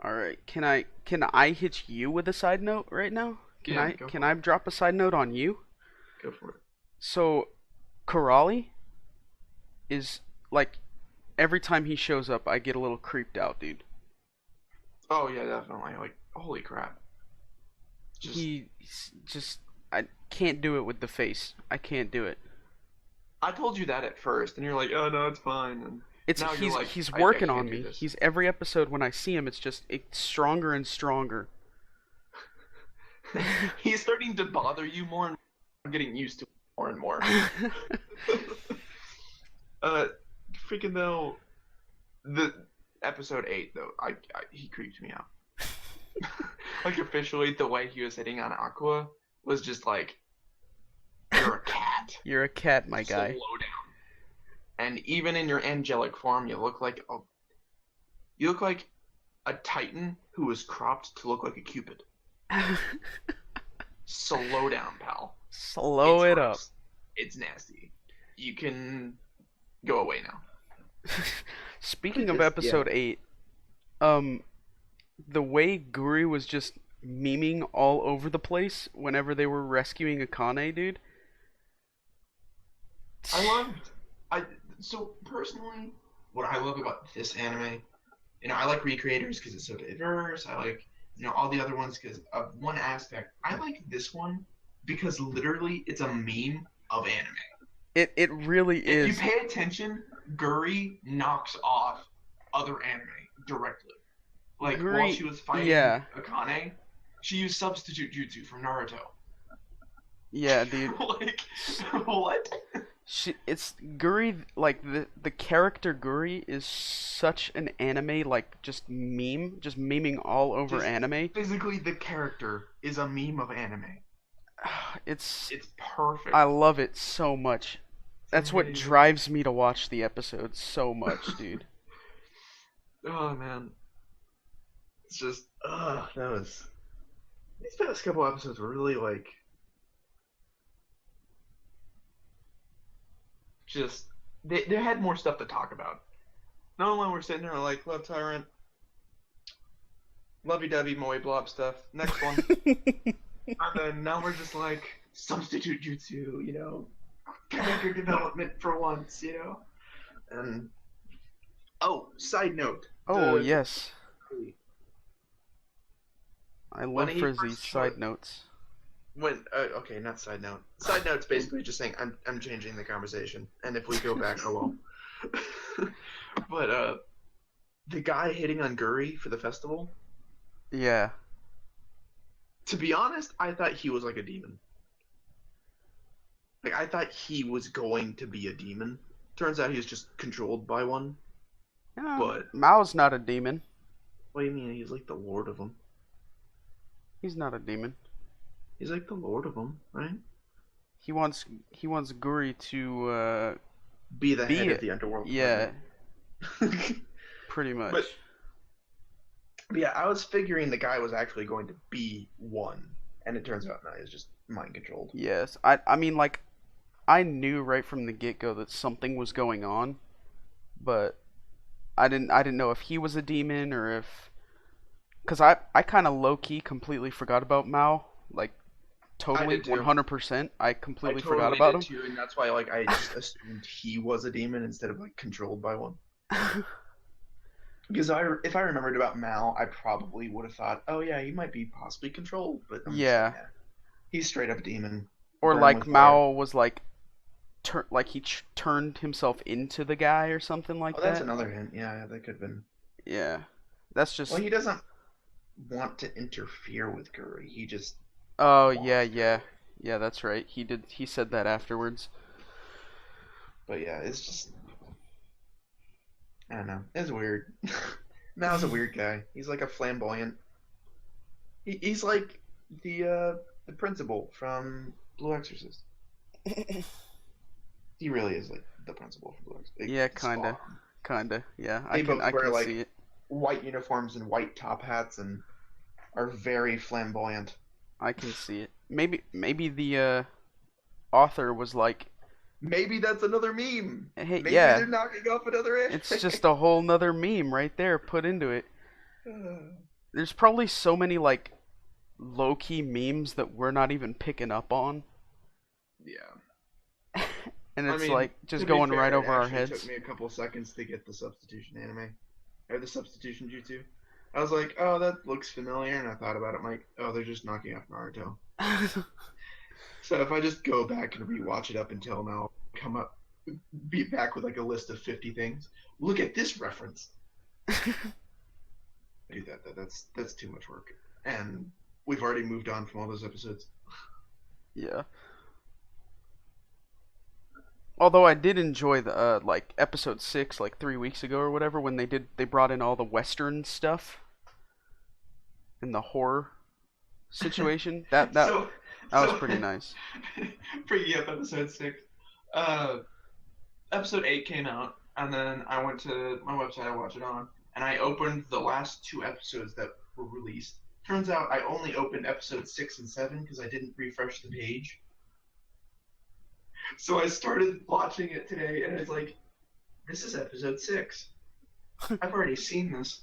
All right. Can I hit you with a side note right now? Can Yeah, I go can for I it. drop a side note on you? Go for it. So, Corrali is like every time he shows up, I get a little creeped out, dude. Oh yeah, definitely. Like holy crap. Just He's just I can't do it with the face. I can't do it. I told you that at first, and you're like, oh no, it's fine. And It's now you're like, he's I working can't on do me. this. He's every episode when I see him, it's stronger and stronger. He's starting to bother you more and I'm getting used to it more and more. uh, freaking though, the episode 8 though, he creeped me out. Like officially, the way he was hitting on Aqua was just like, you're a cat. You're a cat, my Slow guy. down. And even in your angelic form, you look like a titan who was cropped to look like a cupid. Slow down, pal. Slow It's it up. gross. It's nasty. You can go away now. Speaking of Yeah. episode 8, um the way Guri was just memeing all over the place whenever they were rescuing Akane, dude. I loved. I so personally, what I love about this anime, I like Recreators because it's so diverse. I like all the other ones because of one aspect. I like this one because literally it's a meme of anime. It really If you is. pay attention, Guri knocks off other anime directly. Like while Guri, she was fighting yeah. Akane, she used substitute jutsu from Naruto. Yeah, dude. Like what? It's Guri, like the character Guri is such an anime, like just meme, just memeing all over Just anime. physically, the character is a meme of anime. It's It's perfect. I love it so much. It's That's what amazing. drives me to watch the episodes so much, dude. Oh man, it's just that was these past couple episodes were really like just they had more stuff to talk about. Not only we're sitting there like love tyrant, lovey dovey moe blob stuff. Next one, and then now we're just like substitute jutsu, character development for once, And oh, side note, Oh, yes. I when live he for these first showed side notes. when okay, not side note. Side note's basically just saying I'm changing the conversation, and if we go back, I will. But the guy hitting on Guri for the festival. Yeah. To be honest, I thought he was like a demon. Like I thought he was going to be a demon. Turns out he was just controlled by one. Yeah, But Mao's not a demon. what do you mean? He's like the lord of them. He's not a demon. He's like the lord of them, right? He wants Guri to Be the be head of it. the underworld. Yeah, But pretty much. yeah, I was figuring the guy was actually going to be one, and it turns out no, he's just mind controlled. Yes. I mean, like, I knew right from the get-go that something was going on, but I didn't know if he was a demon or if, cuz I kind of low-key completely forgot about Mao Like, I totally, did too. 100%. I I completely forgot totally about did him. too, and that's why like I just assumed he was a demon instead of like controlled by one. Because if I remembered about Mal, I probably would have thought, oh yeah, he might be possibly controlled, but I'm just like, Yeah. yeah, he's straight up a demon, Or burn like with fire. Mao was like, like he turned himself into the guy or something Oh, like that's that. another hint. Yeah, that could have been. Yeah. That's Well, just. he doesn't want to interfere with Guri. He just Oh, yeah, wants yeah. Guri. Yeah, that's right. He said that afterwards. But yeah, it's just I don't know. It's weird. Mal's a weird guy. He's like a flamboyant. He's like the principal from Blue Exorcist. He really is like the principal from Blue Exorcist. Yeah, Like, spot kinda. on. Kinda. Yeah, They I both wear can see like it. white uniforms and white top hats and are very flamboyant. I can see it. Maybe the author was like, Maybe that's another meme. hey, Maybe yeah, they're knocking off another it's anime. just a whole nother meme right there put into it. There's probably so many like low key memes that we're not even picking up on, Yeah. and I it's mean, like just to be going right fair, it over our actually took heads. me a couple seconds to get the substitution anime. Or the substitution jutsu. I was like, oh, that looks familiar, and I thought about it, I'm like, oh, they're just knocking off Naruto. So if I just go back and rewatch it up until now, come up, be back with like a list of 50 things. Look at this reference. Do that's too much work, and we've already moved on from all those episodes. Yeah. Although I did enjoy the like episode 6 like 3 weeks ago or whatever when they brought in all the western stuff and the horror situation. So, That was so pretty nice. bringing up episode 6, uh, episode 8 came out, and then I went to my website I watched it on, and I opened the last 2 episodes that were released. Turns out I only opened episode 6 and 7 because I didn't refresh the page. So I started watching it today, and it's like, this is episode 6. I've already seen this.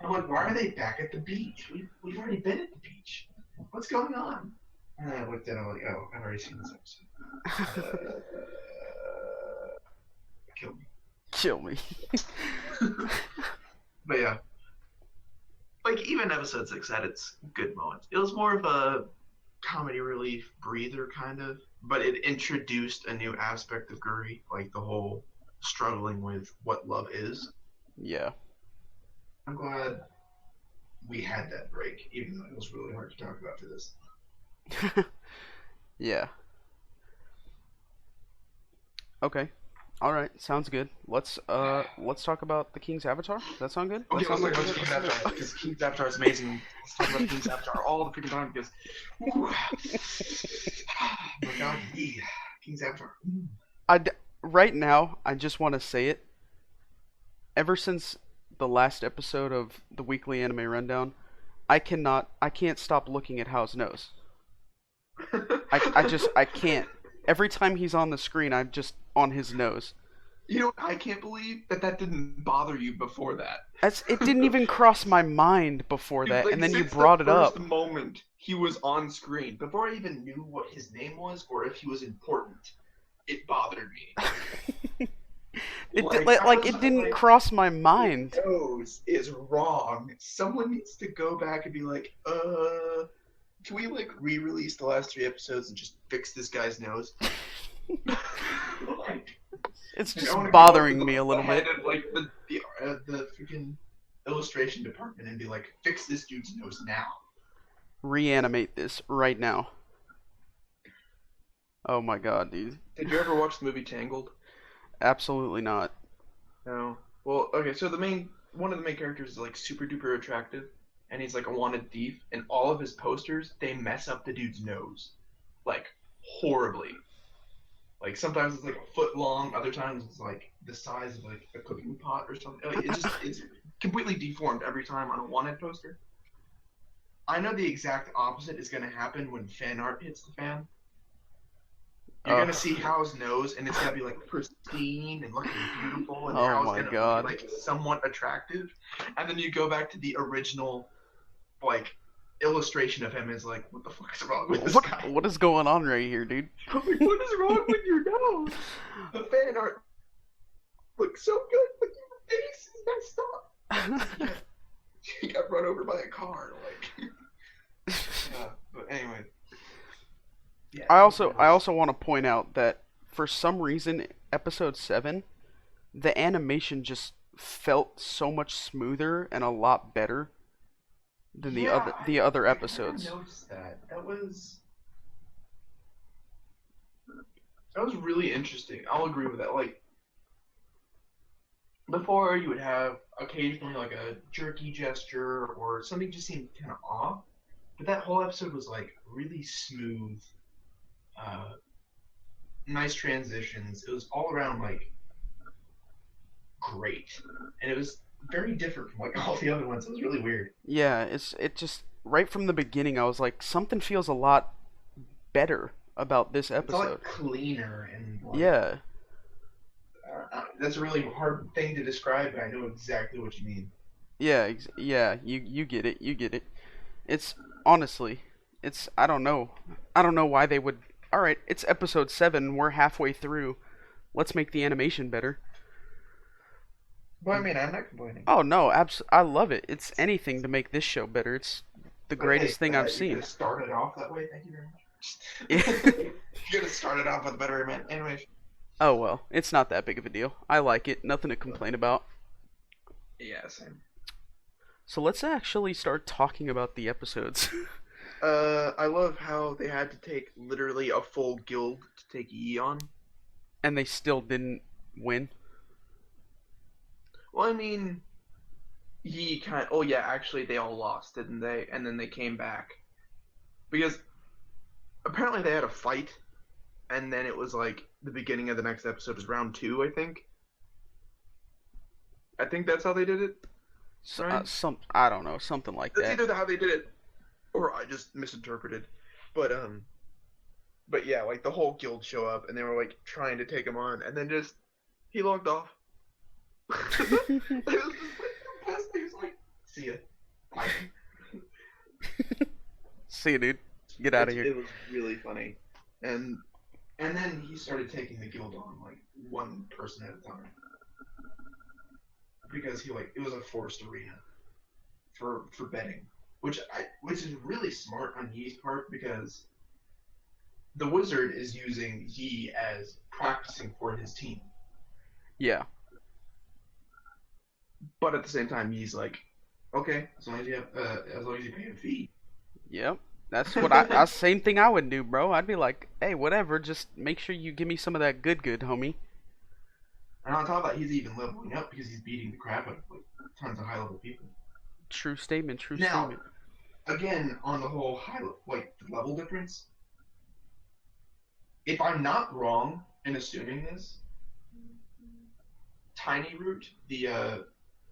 I'm like, why are they back at the beach? We've already been at the beach. What's going on? And then I looked at it, I'm like, oh, I've already seen this episode. Kill me. Kill me. But yeah, like even episode 6 had its good moments. It was more of a comedy relief breather kind of, but it introduced a new aspect of Guri, like the whole struggling with what love is. Yeah. I'm glad we had that break, even though it was really hard to talk about for this. Yeah. Okay. All right. Sounds good. Let's talk about the King's Avatar. Does that sound good? Okay, That let's sound talk about like King's Avatar, because King's Avatar is amazing. Let's talk about King's Avatar all the freaking time, because oh my god, yeah. King's Avatar. Right now, I just want to say it. Ever since the last episode of the weekly anime rundown, I can't stop looking at Hao's nose. I can't. Every time he's on the screen, I'm just on his nose. You know, I can't believe that didn't bother you before that. It didn't even cross my mind before Dude, that, like, and then you since brought the it up. first moment he was on screen, before I even knew what his name was or if he was important, it bothered me. It didn't cross my mind. His nose is wrong. Someone needs to go back and be like, can we like re-release the last 3 episodes and just fix this guy's nose? Like, It's I just wanna go bothering up to me a little the head bit. of, like the freaking illustration department and be like, fix this dude's nose now. Reanimate this right now. Oh my god, dude. Did you ever watch the movie Tangled? Absolutely not. No. Well, okay, so one of the main characters is like super duper attractive, and he's like a wanted thief, and all of his posters, they mess up the dude's nose. Like, horribly. Like, sometimes it's like a foot long, other times it's like the size of like a cooking pot or something. Like, it's completely deformed every time on a wanted poster. I know the exact opposite is going to happen when fan art hits the fan. You're gonna see Hao's nose, and it's gonna be like pristine and looking beautiful, and Hao's gonna be like somewhat attractive. And then you go back to the original, like illustration of him is like, what the fuck is wrong with this What guy? what is going on right here, dude? I'm like, what is wrong with your nose? The fan art looks so good, but your face is messed up. He got run over by a car. Like, but anyway. Yeah, I also want to point out that for some reason, episode 7, the animation just felt so much smoother and a lot better than the other episodes. I noticed that. That was really interesting. I'll agree with that. Like, before you would have occasionally like a jerky gesture or something just seemed kind of off, but that whole episode was like really smooth, nice transitions. It was all around like great, and it was very different from like all the other ones. It was really weird. Yeah, it just right from the beginning I was like something feels a lot better about this It's all episode. like cleaner and like, Yeah. that's a really hard thing to describe, but I know exactly what you mean. Yeah, yeah, you get it. You get it. It's honestly, it's I don't know. I don't know why they would. All right, it's episode 7. We're halfway through. Let's make the animation better. But I mean, I'm not complaining. Oh no, I love it. It's anything to make this show better. It's the greatest thing I've You're seen. gonna start it off that way. Thank you very much. Yeah. You're gonna start it off with a better animation. Oh well, it's not that big of a deal. I like it. Nothing to complain about. Yeah, same. So let's actually start talking about the episodes. I love how they had to take literally a full guild to take Yi on. And they still didn't win. Well, I mean, Yi kind. Oh yeah, actually, they all lost, didn't they? And then they came back because apparently they had a fight, and then it was like the beginning of the next episode was round 2, I think. I think that's how they did it. So, Right? I don't know, something like That's that. either how they did it, or I just misinterpreted. But yeah, like the whole guild show up, and they were like trying to take him on, and then just he logged off. It was just, like, the best. He was like, "See ya." Bye. See you, dude. Get out of here. It was really funny, and then he started taking the guild on like one person at a time because it was a forced arena for betting, which is really smart on Yi's part because the wizard is using Yi as practicing for his team, Yeah. but at the same time Yi's like, okay, as long as you pay a fee. Yep. That's that's the same thing I would do, bro. I'd be like, hey, whatever, just make sure you give me some of that good, homie. And on top of that, he's even leveling up because he's beating the crap out of like tons of high level people. True statement, Now, statement. again, on the whole the level difference, if I'm not wrong in assuming this, Tiny Root,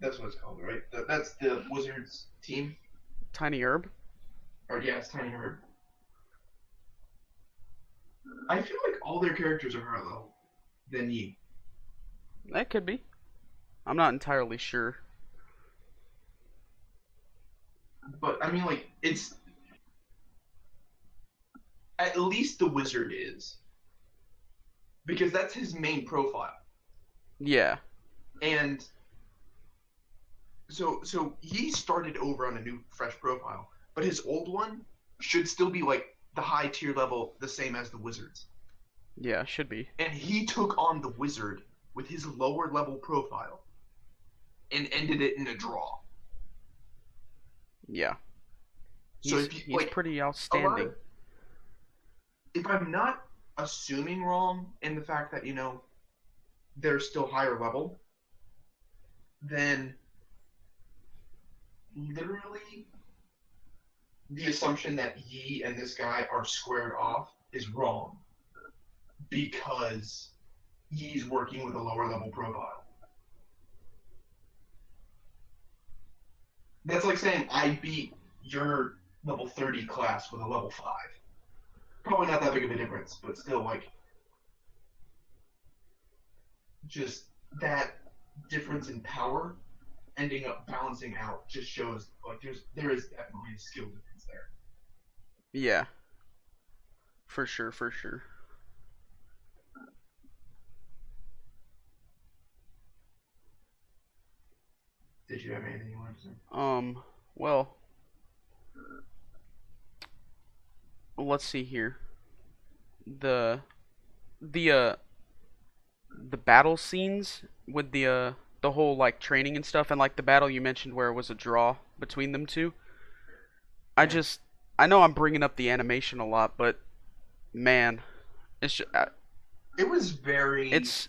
that's what it's called, right? That's the wizard's team. Tiny Herb? Or yeah, it's Tiny Herb. I feel like all their characters are higher level than Yi. That could be. I'm not entirely sure. But I mean, like, it's at least the wizard is, because that's his main profile. Yeah. And so he started over on a new, fresh profile, but his old one should still be like the high tier level, the same as the wizard's. Yeah, should be. And he took on the wizard with his lower level profile and ended it in a draw. Yeah. So He's pretty outstanding. If I'm not assuming wrong in the fact that, they're still higher level, then literally the assumption that Yi and this guy are squared off is wrong because Yi's working with a lower level profile. That's like saying I beat your level 30 class with a level 5. Probably not that big of a difference, but still, like, just that difference in power ending up balancing out just shows, like, there is definitely a skill difference there. Yeah, for sure, for sure. Did you have anything you wanted to say? Well, let's see here. The the uh the battle scenes with the whole like training and stuff, and like the battle you mentioned where it was a draw between them two. I Yeah. just I know I'm bringing up the animation a lot, but man, It was very it's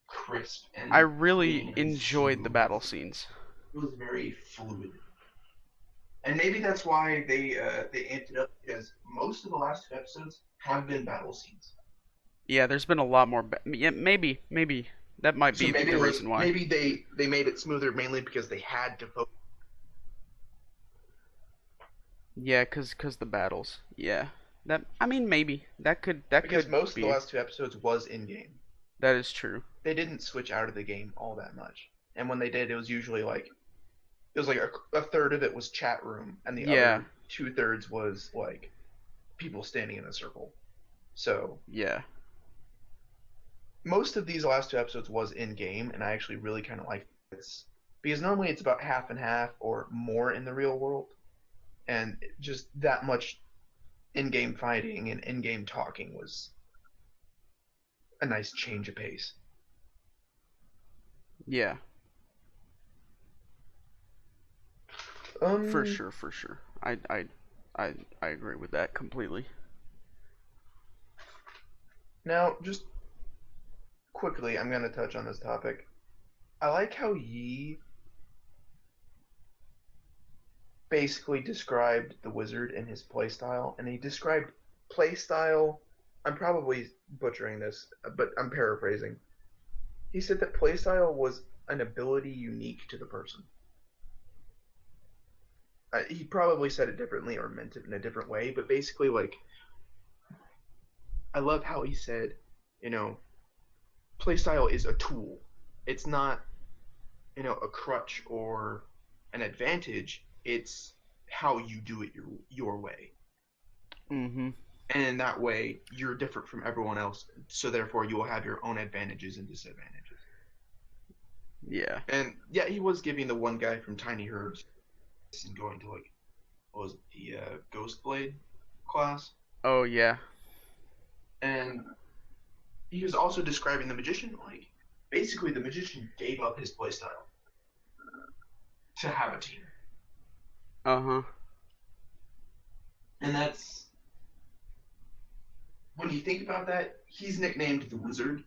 crisp I and really clean and enjoyed the smooth. battle scenes. It was very fluid. And maybe that's why they amped it up because most of the last two episodes have been battle scenes. Yeah, there's been a lot more. Yeah, maybe that might So be maybe the reason why. they made it smoother mainly because they had to focus. Yeah, cause the battles. Yeah, that I mean maybe that Because could most of the be. last two episodes was in game. That is true. They didn't switch out of the game all that much, and when they did, it was usually like it was like a third of it was chat room, and the Yeah, other 2/3 was like people standing in a circle. So yeah, most of these last two episodes was in game, and I actually really kind of like this because normally it's about half and half or more in the real world, and just that much in-game fighting and in-game talking was a nice change of pace. yeah. For Um, sure, for sure. I agree with that completely. Now just quickly, I'm gonna touch on this topic. I like how Yi basically described the wizard and his playstyle, and he described playstyle. I'm probably butchering this, but I'm paraphrasing. He said that playstyle was an ability unique to the person. He probably said it differently or meant it in a different way, but basically, like, I love how he said, you know, playstyle is a tool. It's not, a crutch or an advantage. It's how you do it your way. Mhm. And in that way, you're different from everyone else. So therefore, you will have your own advantages and disadvantages. Yeah. And yeah, he was giving the one guy from Tiny Herbs and going to like what was it, the Ghost Blade class, Oh yeah. and he was also describing the magician like basically the magician gave up his playstyle to have a team, Uh huh. and that's when you think about that, he's nicknamed the Wizard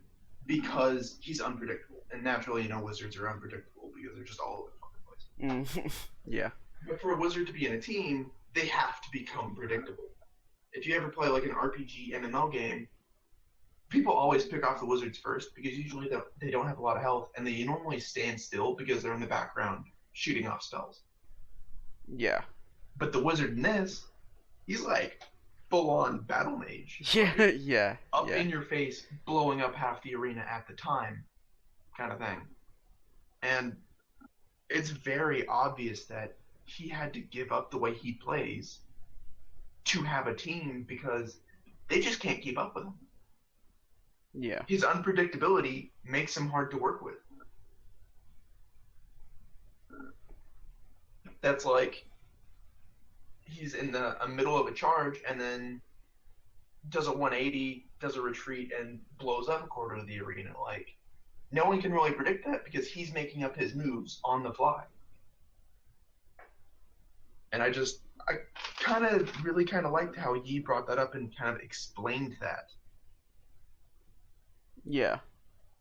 because he's unpredictable, and naturally, wizards are unpredictable because they're just all over the fucking place. Mm. Yeah. But for a wizard to be in a team, they have to become predictable. If you ever play like an RPG MMO game, people always pick off the wizards first because usually they don't have a lot of health and they normally stand still because they're in the background shooting off spells. Yeah. But the wizard in this, he's like full on battle mage, Yeah. like Yeah. up Yeah. in your face, blowing up half the arena at the time, kind of thing. And it's very obvious that he had to give up the way he plays to have a team because they just can't keep up with him. Yeah. His unpredictability makes him hard to work with. That's like he's in the middle of a charge and then does a 180, does a retreat, and blows up a quarter of the arena. Like no one can really predict that because he's making up his moves on the fly. And I kind of really kind of liked how Yi brought that up and kind of explained that. Yeah.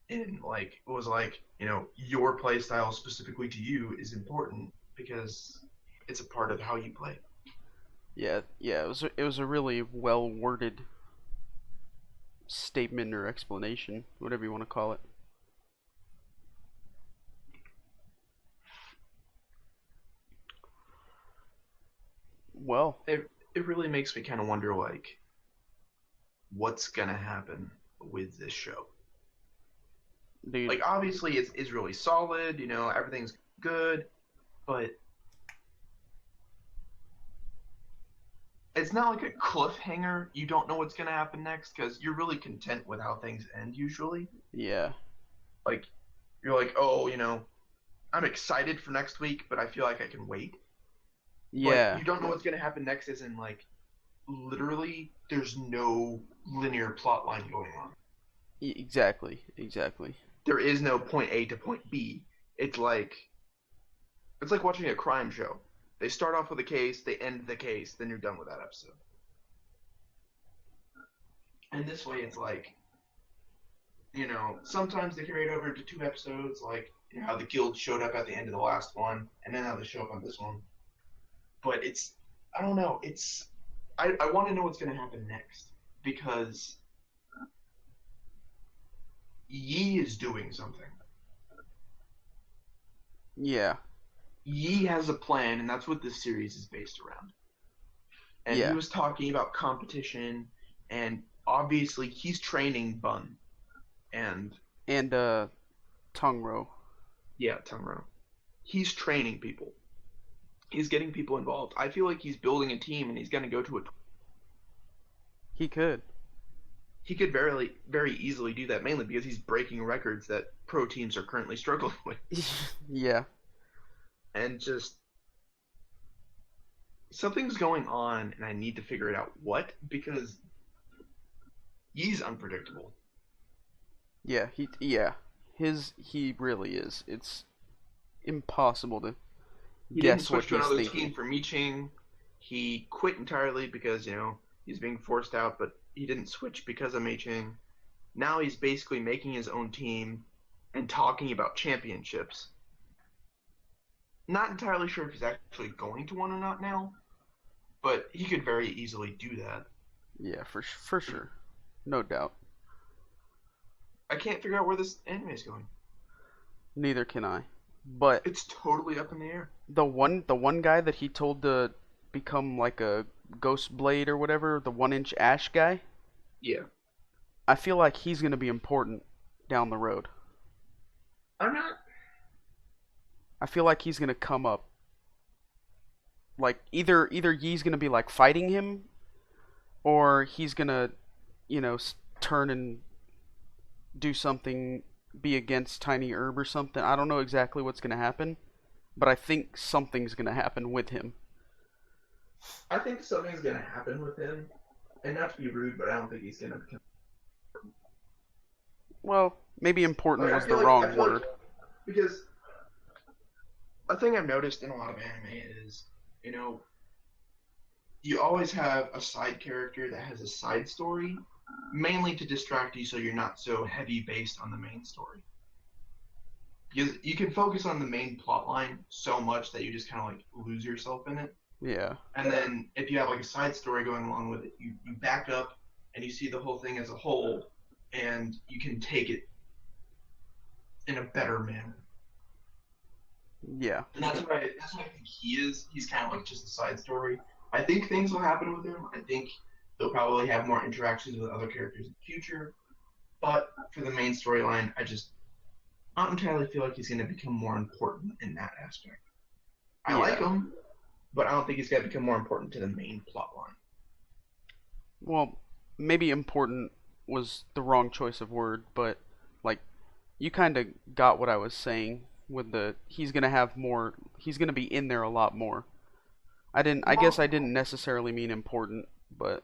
And like it was like your play style specifically to you is important because it's a part of how you play. Yeah. Yeah. It was a really well worded statement or explanation, whatever you want to call it. Well, It really makes me kind of wonder like what's gonna happen with this show. dude. Like obviously it's really solid, everything's good, but it's not like a cliffhanger. You don't know what's gonna happen next because you're really content with how things end usually. Yeah. Like you're like, oh, I'm excited for next week, but I feel like I can wait. But Yeah. you don't know what's gonna happen next, as in like literally there's no linear plot line going on. Exactly. Exactly. There is no point A to point B. It's like watching a crime show. They start off with a case, they end the case, then you're done with that episode. And this way, it's like, sometimes they carry it over to 2 episodes, like how the guild showed up at the end of the last one, and then how they show up on this one. But I don't know, I want to know what's going to happen next because Yi is doing something. Yeah. Yi has a plan, and that's what this series is based around. And he Yeah. was talking about competition, and obviously he's training Bun, and And Tongro. yeah, Tungro. He's training people. He's getting people involved. I feel like he's building a team, and he's going to go to a. He could. He could very, very easily do that, mainly because he's breaking records that pro teams are currently struggling with, Yeah. and just something's going on, and I need to figure it out what because he's unpredictable. Yeah. He really is. It's impossible to He didn't guess what switch to he's another thinking. team for Miching. He quit entirely because he's being forced out, but he didn't switch because of Miching. Now he's basically making his own team and talking about championships. Not entirely sure if he's actually going to one or not now, but he could very easily do that. Yeah, for sure. No doubt. I can't figure out where this anime is going. Neither can I. But It's totally up in the air. the one guy that he told to become like a ghost blade or whatever, the 1-inch ash guy, Yeah. I feel like he's gonna be important down the road. I'm not. I feel like he's gonna come up. Like either Yi's gonna be like fighting him, or he's gonna, turn and do something, be against Tiny Herb or something. I don't know exactly what's gonna happen, but I think something's gonna happen with him. I think something's gonna happen with him, and not to be rude, but I don't think he's gonna become. Well, maybe important Like, was the wrong word. Because a thing I've noticed in a lot of anime is, you know, you always have a side character that has a side story, mainly to distract you so you're not so heavy based on the main story. Because you can focus on the main plot line so much that you just kind of like lose yourself in it. Yeah. And then if you have like a side story going along with it, you back up and you see the whole thing as a whole, and you can take it in a better manner. Yeah. And that's what I think he is. He's kind of like just a side story. I think things will happen with him. I think they'll probably have more interactions with other characters in the future. But for the main storyline, I just not entirely feel like he's going to become more important in that aspect. I like him, but I don't think he's going to become more important to the main plot line. Well, maybe important was the wrong choice of word, but like you kind of got what I was saying with the he's going to have more, he's going to be in there a lot more. I guess I didn't necessarily mean important, but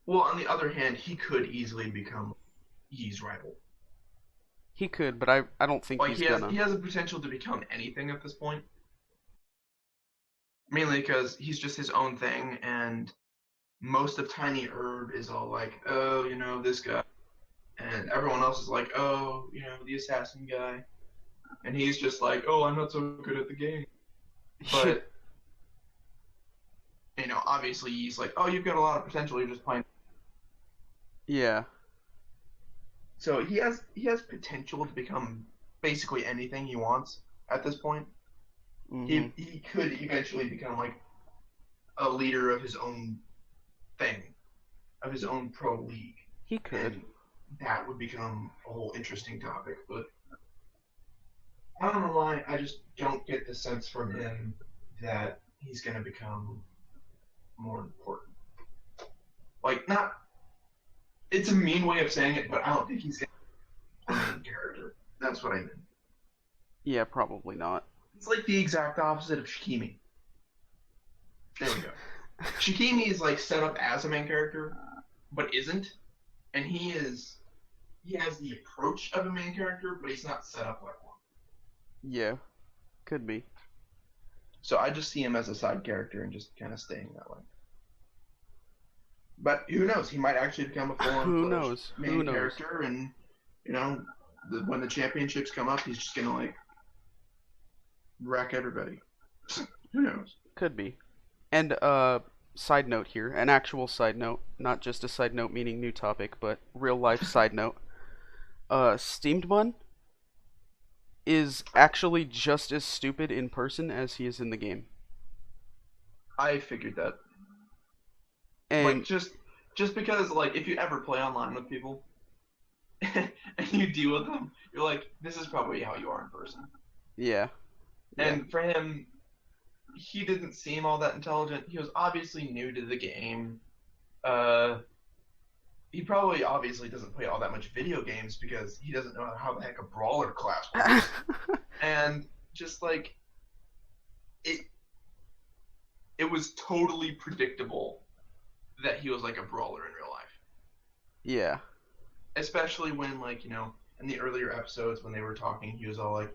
Well, on the other hand, he could easily become Yi's rival. he could, but I don't think Like he's he has gonna. the potential to become anything at this point. Mainly because he's just his own thing, and most of Tiny Herb is all like, oh, this guy, and everyone else is like, oh, the assassin guy, and he's just like, oh, I'm not so good at the game, but obviously he's like, oh, you've got a lot of potential, you're just playing. Yeah. So he has potential to become basically anything he wants at this point. Mhm. He could eventually become like a leader of his own thing, of his own pro league. He could. And that would become a whole interesting topic. But I don't know why, I just don't get the sense from him that he's going to become more important. Like, not. It's a mean way of saying it, but I don't think he's gonna be a main character. That's what I mean. Yeah, probably not. It's like the exact opposite of Shikimi. There we go. Shikimi is like set up as a main character, but isn't, and he is. He has the approach of a main character, but he's not set up like one. Yeah, could be. So I just see him as a side character and just kind of staying that way. But who knows? He might actually become a Who full-on knows? main Who knows? character, and you know, when the championships come up, he's just gonna like wreck everybody. Who knows? Could be. And side note here, an actual side note, not just a side note meaning new topic, but real life side note. Steamed Bun is actually just as stupid in person as he is in the game. I figured that. And Like just because like if you ever play online with people and you deal with them, you're like, this is probably how you are in person. yeah. And for him, he didn't seem all that intelligent. He was obviously new to the game. He probably obviously doesn't play all that much video games because he doesn't know how the heck a brawler class works. And just like it was totally predictable that he was like a brawler in real life. Yeah. Especially when like, in the earlier episodes when they were talking, he was all like,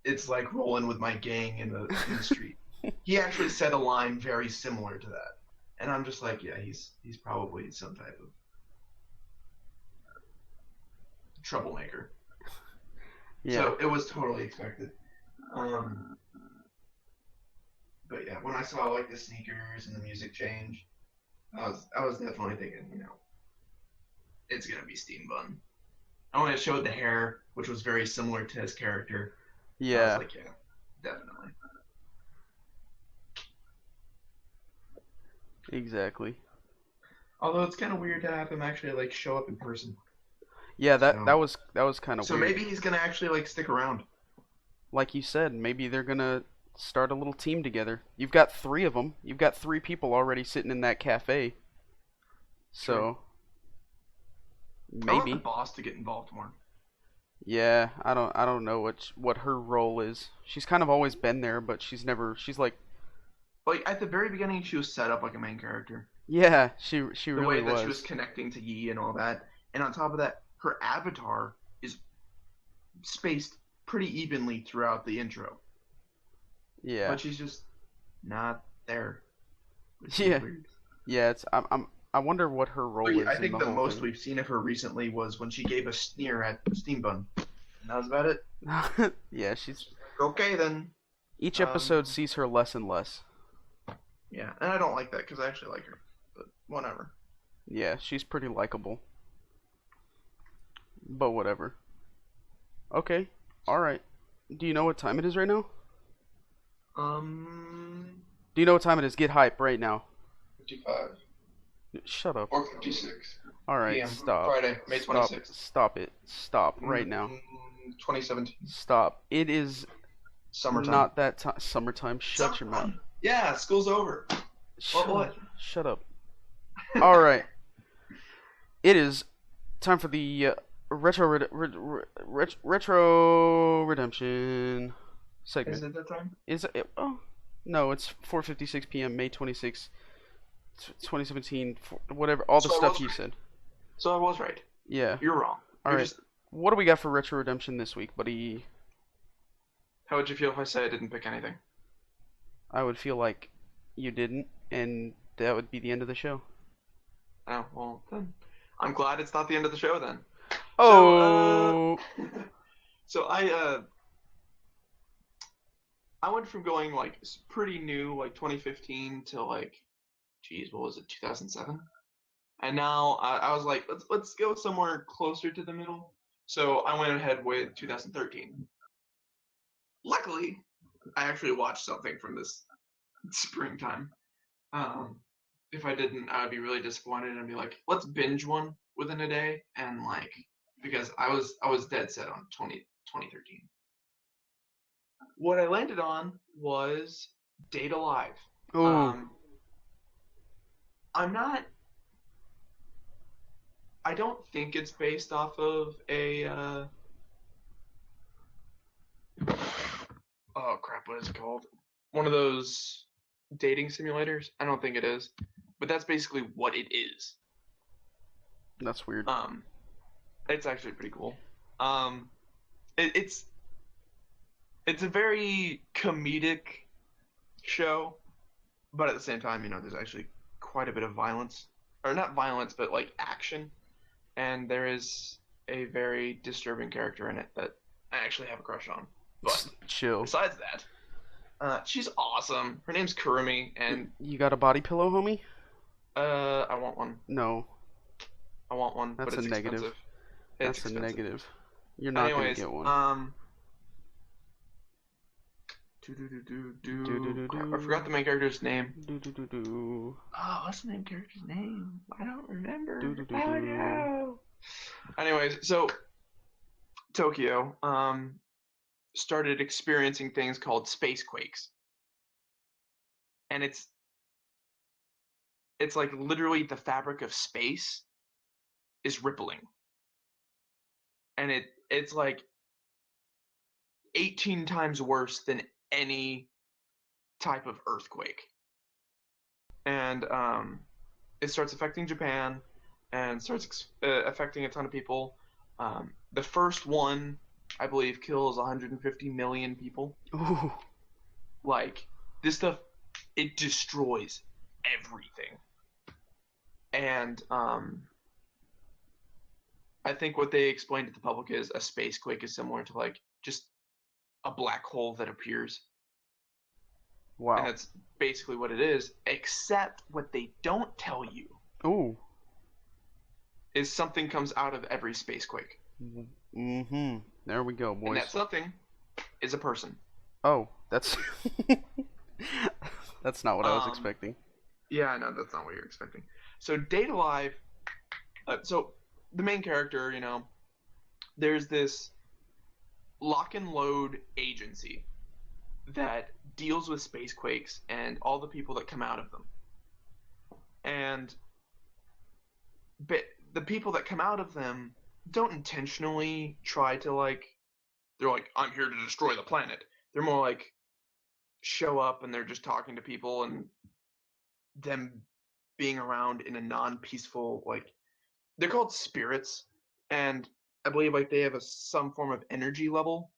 it's like rolling with my gang in the street. He actually said a line very similar to that. And I'm just like, yeah, he's probably some type of troublemaker. Yeah. So it was totally expected. But yeah, when I saw like the sneakers and the music change, I was definitely thinking, it's gonna be Steam Bun. And when it showed the hair, which was very similar to his character, I was Yeah. like, yeah, definitely. Exactly. Although it's kind of weird to have him actually like show up in person. Yeah, that So, that was kind of so weird. maybe he's gonna actually like stick around. Like you said, maybe they're gonna start a little team together. You've got three of them. You've got three people already sitting in that cafe. So I want the maybe. boss to get involved more. Yeah, I don't know what her role is. She's kind of always been there, but she's like, Like at the very beginning, she was set up like a main character. yeah, she The really way that she was was. connecting to Yi and all that, and on top of that, her avatar is spaced pretty evenly throughout the intro, Yeah. but she's just not there, which is Yeah. weird. Yeah, I wonder what her But role yeah, I is in think the the whole most thing. we've seen of her recently was when she gave a sneer at Steam Bun. And that was about it. Yeah, she's Okay then. each Um, episode sees her less and less. yeah, and I don't like that because I actually like her, but whatever. Yeah, she's pretty likable. But whatever. Okay. All right. Do you know what time it is right now? Um, Do you know what time it is? Get hype right now. 55 Shut up. or 56 All right, p.m. stop. Friday, May Stop. 26th. Stop it. Stop right now. 2017. Stop. It is Summertime. not that time. Summertime. Shut your mouth. Yeah, school's over. Shut What? up. Shut up. All right. It is time for the retro redemption segment. Is it that time? Is it? Oh, no, it's 4:56 p.m. May 26, 2017. Whatever, all the So I stuff was you right. said. So I was right. Yeah. You're wrong. All You're right. just. What do we got for retro redemption this week, buddy? How would you feel if I say I didn't pick anything? I would feel like you didn't, and that would be the end of the show. Oh well, then I'm glad it's not the end of the show then. Oh. So I went from going like pretty new, like 2015, to like, geez, what was it, 2007? And now I was like, let's go somewhere closer to the middle. So I went ahead with 2013. Luckily, I actually watched something from this springtime. If I didn't, I would be really disappointed and be like, let's binge one within a day, and like, because I was dead set on 2013. What I landed on was Date Alive. Ooh, Um, I'm not. I don't think it's based off of a. Oh crap! What is it called? One of those dating simulators. I don't think it is, but that's basically what it is. that's weird. Um, it's actually pretty cool. Um, it's a very comedic show, but at the same time, there's actually quite a bit of violence, or not violence, but like action, and there is a very disturbing character in it that I actually have a crush on. But Chill. besides that, she's awesome. Her name's Kurumi, and You got a body pillow, homie? I want one. No, I want one, but that's a it's negative. expensive. It's That's a expensive. negative. You're not gonna Anyways, get one. do do do do Do do do. do Crap, I do. forgot the main character's name. Do do do do. Oh, what's the main character's name? I don't remember. Do do do Oh do. no. Anyways, so Tokyo started experiencing things called space quakes, and it's like literally the fabric of space is rippling, and it's like 18 times worse than any type of earthquake, and it starts affecting Japan and starts affecting a ton of people. The first one, I believe, kills 150 million people. Ooh. Like this stuff, it destroys everything. And I think what they explained to the public is a space quake is similar to like just a black hole that appears, and Wow. that's basically what it is. Except what they don't tell you Ooh. is something comes out of every space quake, Mm-hmm. There we go, and boys. that something is a person. Oh, that's that's not what I was Um, expecting. yeah, no, that's not what you're expecting. So Date Alive. So the main character, there's this lock and load agency that deals with space quakes and all the people that come out of them. And but the people that come out of them don't intentionally try to they're like, I'm here to destroy the planet. They're more like show up and they're just talking to people and them being around in a non-peaceful, like, they're called spirits, and I believe like they have some form of energy level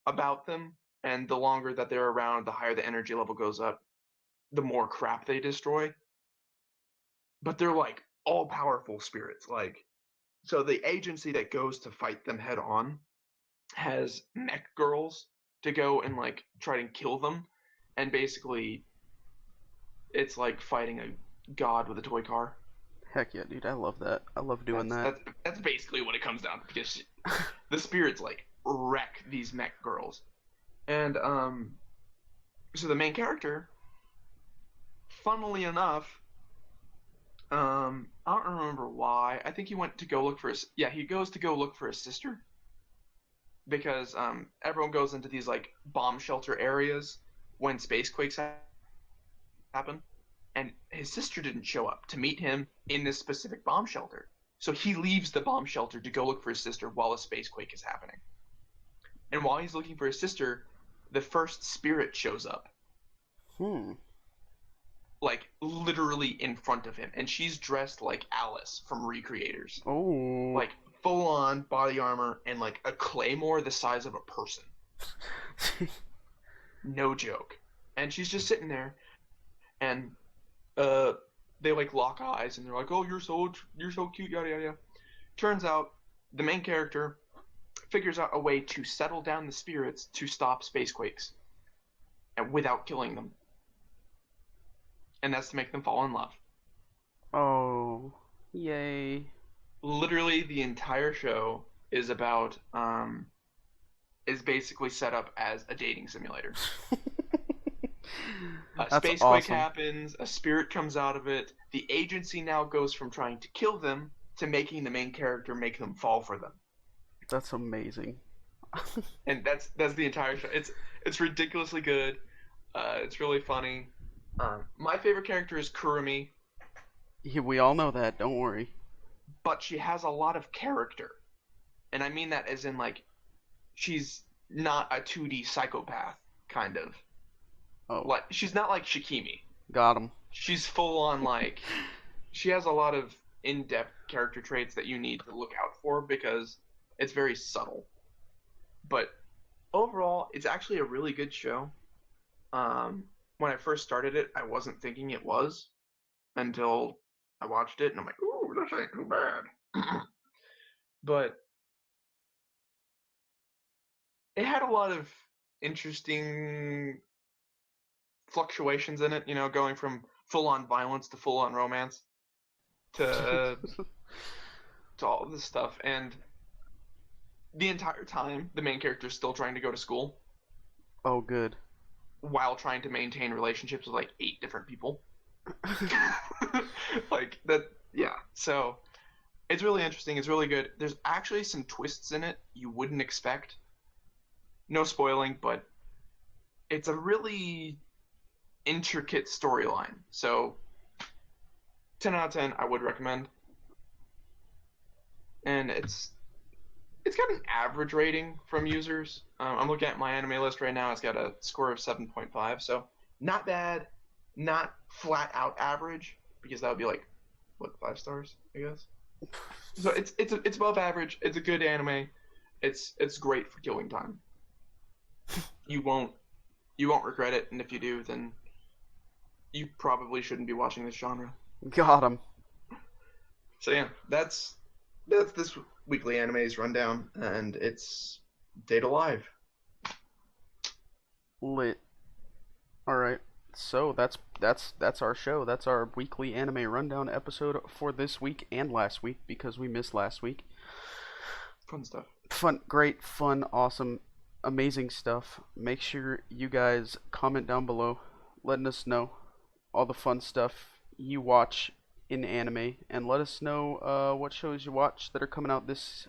about them, and the longer that they're around, the higher the energy level goes up, the more crap they destroy. But they're like all powerful spirits. Like, so the agency that goes to fight them head on has mech girls to go and like try to kill them, and basically it's like fighting a god with a toy car. Heck yeah, dude. I love that. I love doing That's that. that's that's basically what it comes down to, because the spirits like wreck these mech girls. And so the main character, funnily enough, I don't remember why. I think he went to go look for his. Yeah, he goes to go look for his sister, because everyone goes into these like bomb shelter areas when space quakes happen, and his sister didn't show up to meet him in this specific bomb shelter. So he leaves the bomb shelter to go look for his sister while a space quake is happening. And while he's looking for his sister, the first spirit shows up, Hmm. like literally in front of him, and she's dressed like Alice from Recreators, Oh. like full on body armor and like a claymore the size of a person. No joke. And she's just sitting there, and uh, they like lock eyes, and they're like, "Oh, you're so cute, yada yada yada." Turns out the main character figures out a way to settle down the spirits to stop space quakes, and without killing them, and that's to make them fall in love. Oh. Yay. Literally, the entire show is about is basically set up as a dating simulator. A That's space quake awesome. happens, a spirit comes out of it. The agency now goes from trying to kill them to making the main character make them fall for them. That's amazing. and that's the entire show. It's ridiculously good. It's really funny. My favorite character is Kurumi, Yeah, we all know that. Don't worry. but she has a lot of character, and I mean that as in like she's not a 2D psychopath kind of. Oh, Like she's not like Shikimi. got him. She's full on like she has a lot of in-depth character traits that you need to look out for because it's very subtle. But overall, it's actually a really good show. When I first started it, I wasn't thinking it was until I watched it, and I'm like, "Ooh, this ain't too bad." But it had a lot of interesting fluctuations in it. You know, going from full-on violence to full-on romance to all of this stuff, and the entire time, the main character is still trying to go to school Oh, good. while trying to maintain relationships with like 8 different people. Like that, yeah. So it's really interesting. It's really good. There's actually some twists in it you wouldn't expect. No spoiling, but it's a really intricate storyline. So 10 out of 10, I would recommend. And it's got an average rating from users. I'm looking at my anime list right now. It's got a score of 7.5, so not bad, not flat out average because that would be like what 5 stars, I guess. So it's above average. It's a good anime. It's great for killing time. You won't you won't regret it, and if you do, then you probably shouldn't be watching this genre. Got him. So yeah, that's this weekly animes rundown, and it's Data Live. Lit. All right. So that's our show. That's our weekly anime rundown episode for this week and last week because we missed last week. Fun stuff. Fun, great, fun, awesome, amazing stuff. Make sure you guys comment down below, letting us know all the fun stuff you watch in anime, and let us know what shows you watch that are coming out this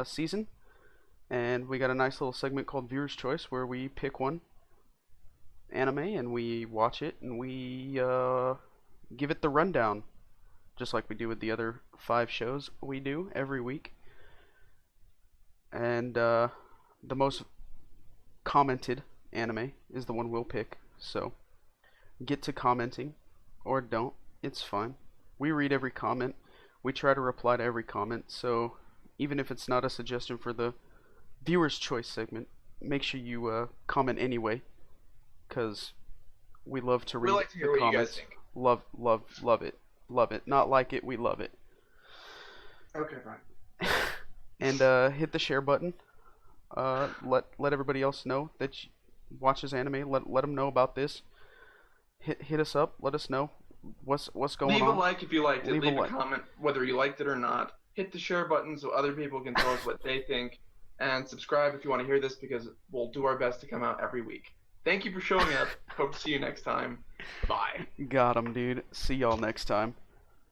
season. And we got a nice little segment called Viewer's Choice where we pick one anime and we watch it and we give it the rundown, just like we do with the other 5 shows we do every week. And the most commented anime is the one we'll pick. So get to commenting, or don't. It's fine. We read every comment. We try to reply to every comment. So even if it's not a suggestion for the viewer's choice segment, make sure you comment anyway, because we love to We read like to hear the what you guys comments. think. Love, love, love it. Love it. Not like it, we love it. Okay, fine. And hit the share button. Let everybody else know that watches anime. Let them know about this. Hit us up. Let us know what's going Leave on. a like if you liked it. Leave a Leave a like. comment whether you liked it or not. Hit the share button so other people can tell us what they think. And subscribe if you want to hear this because we'll do our best to come out every week. Thank you for showing up. Hope to see you next time. Bye. Got 'em, dude. See y'all next time.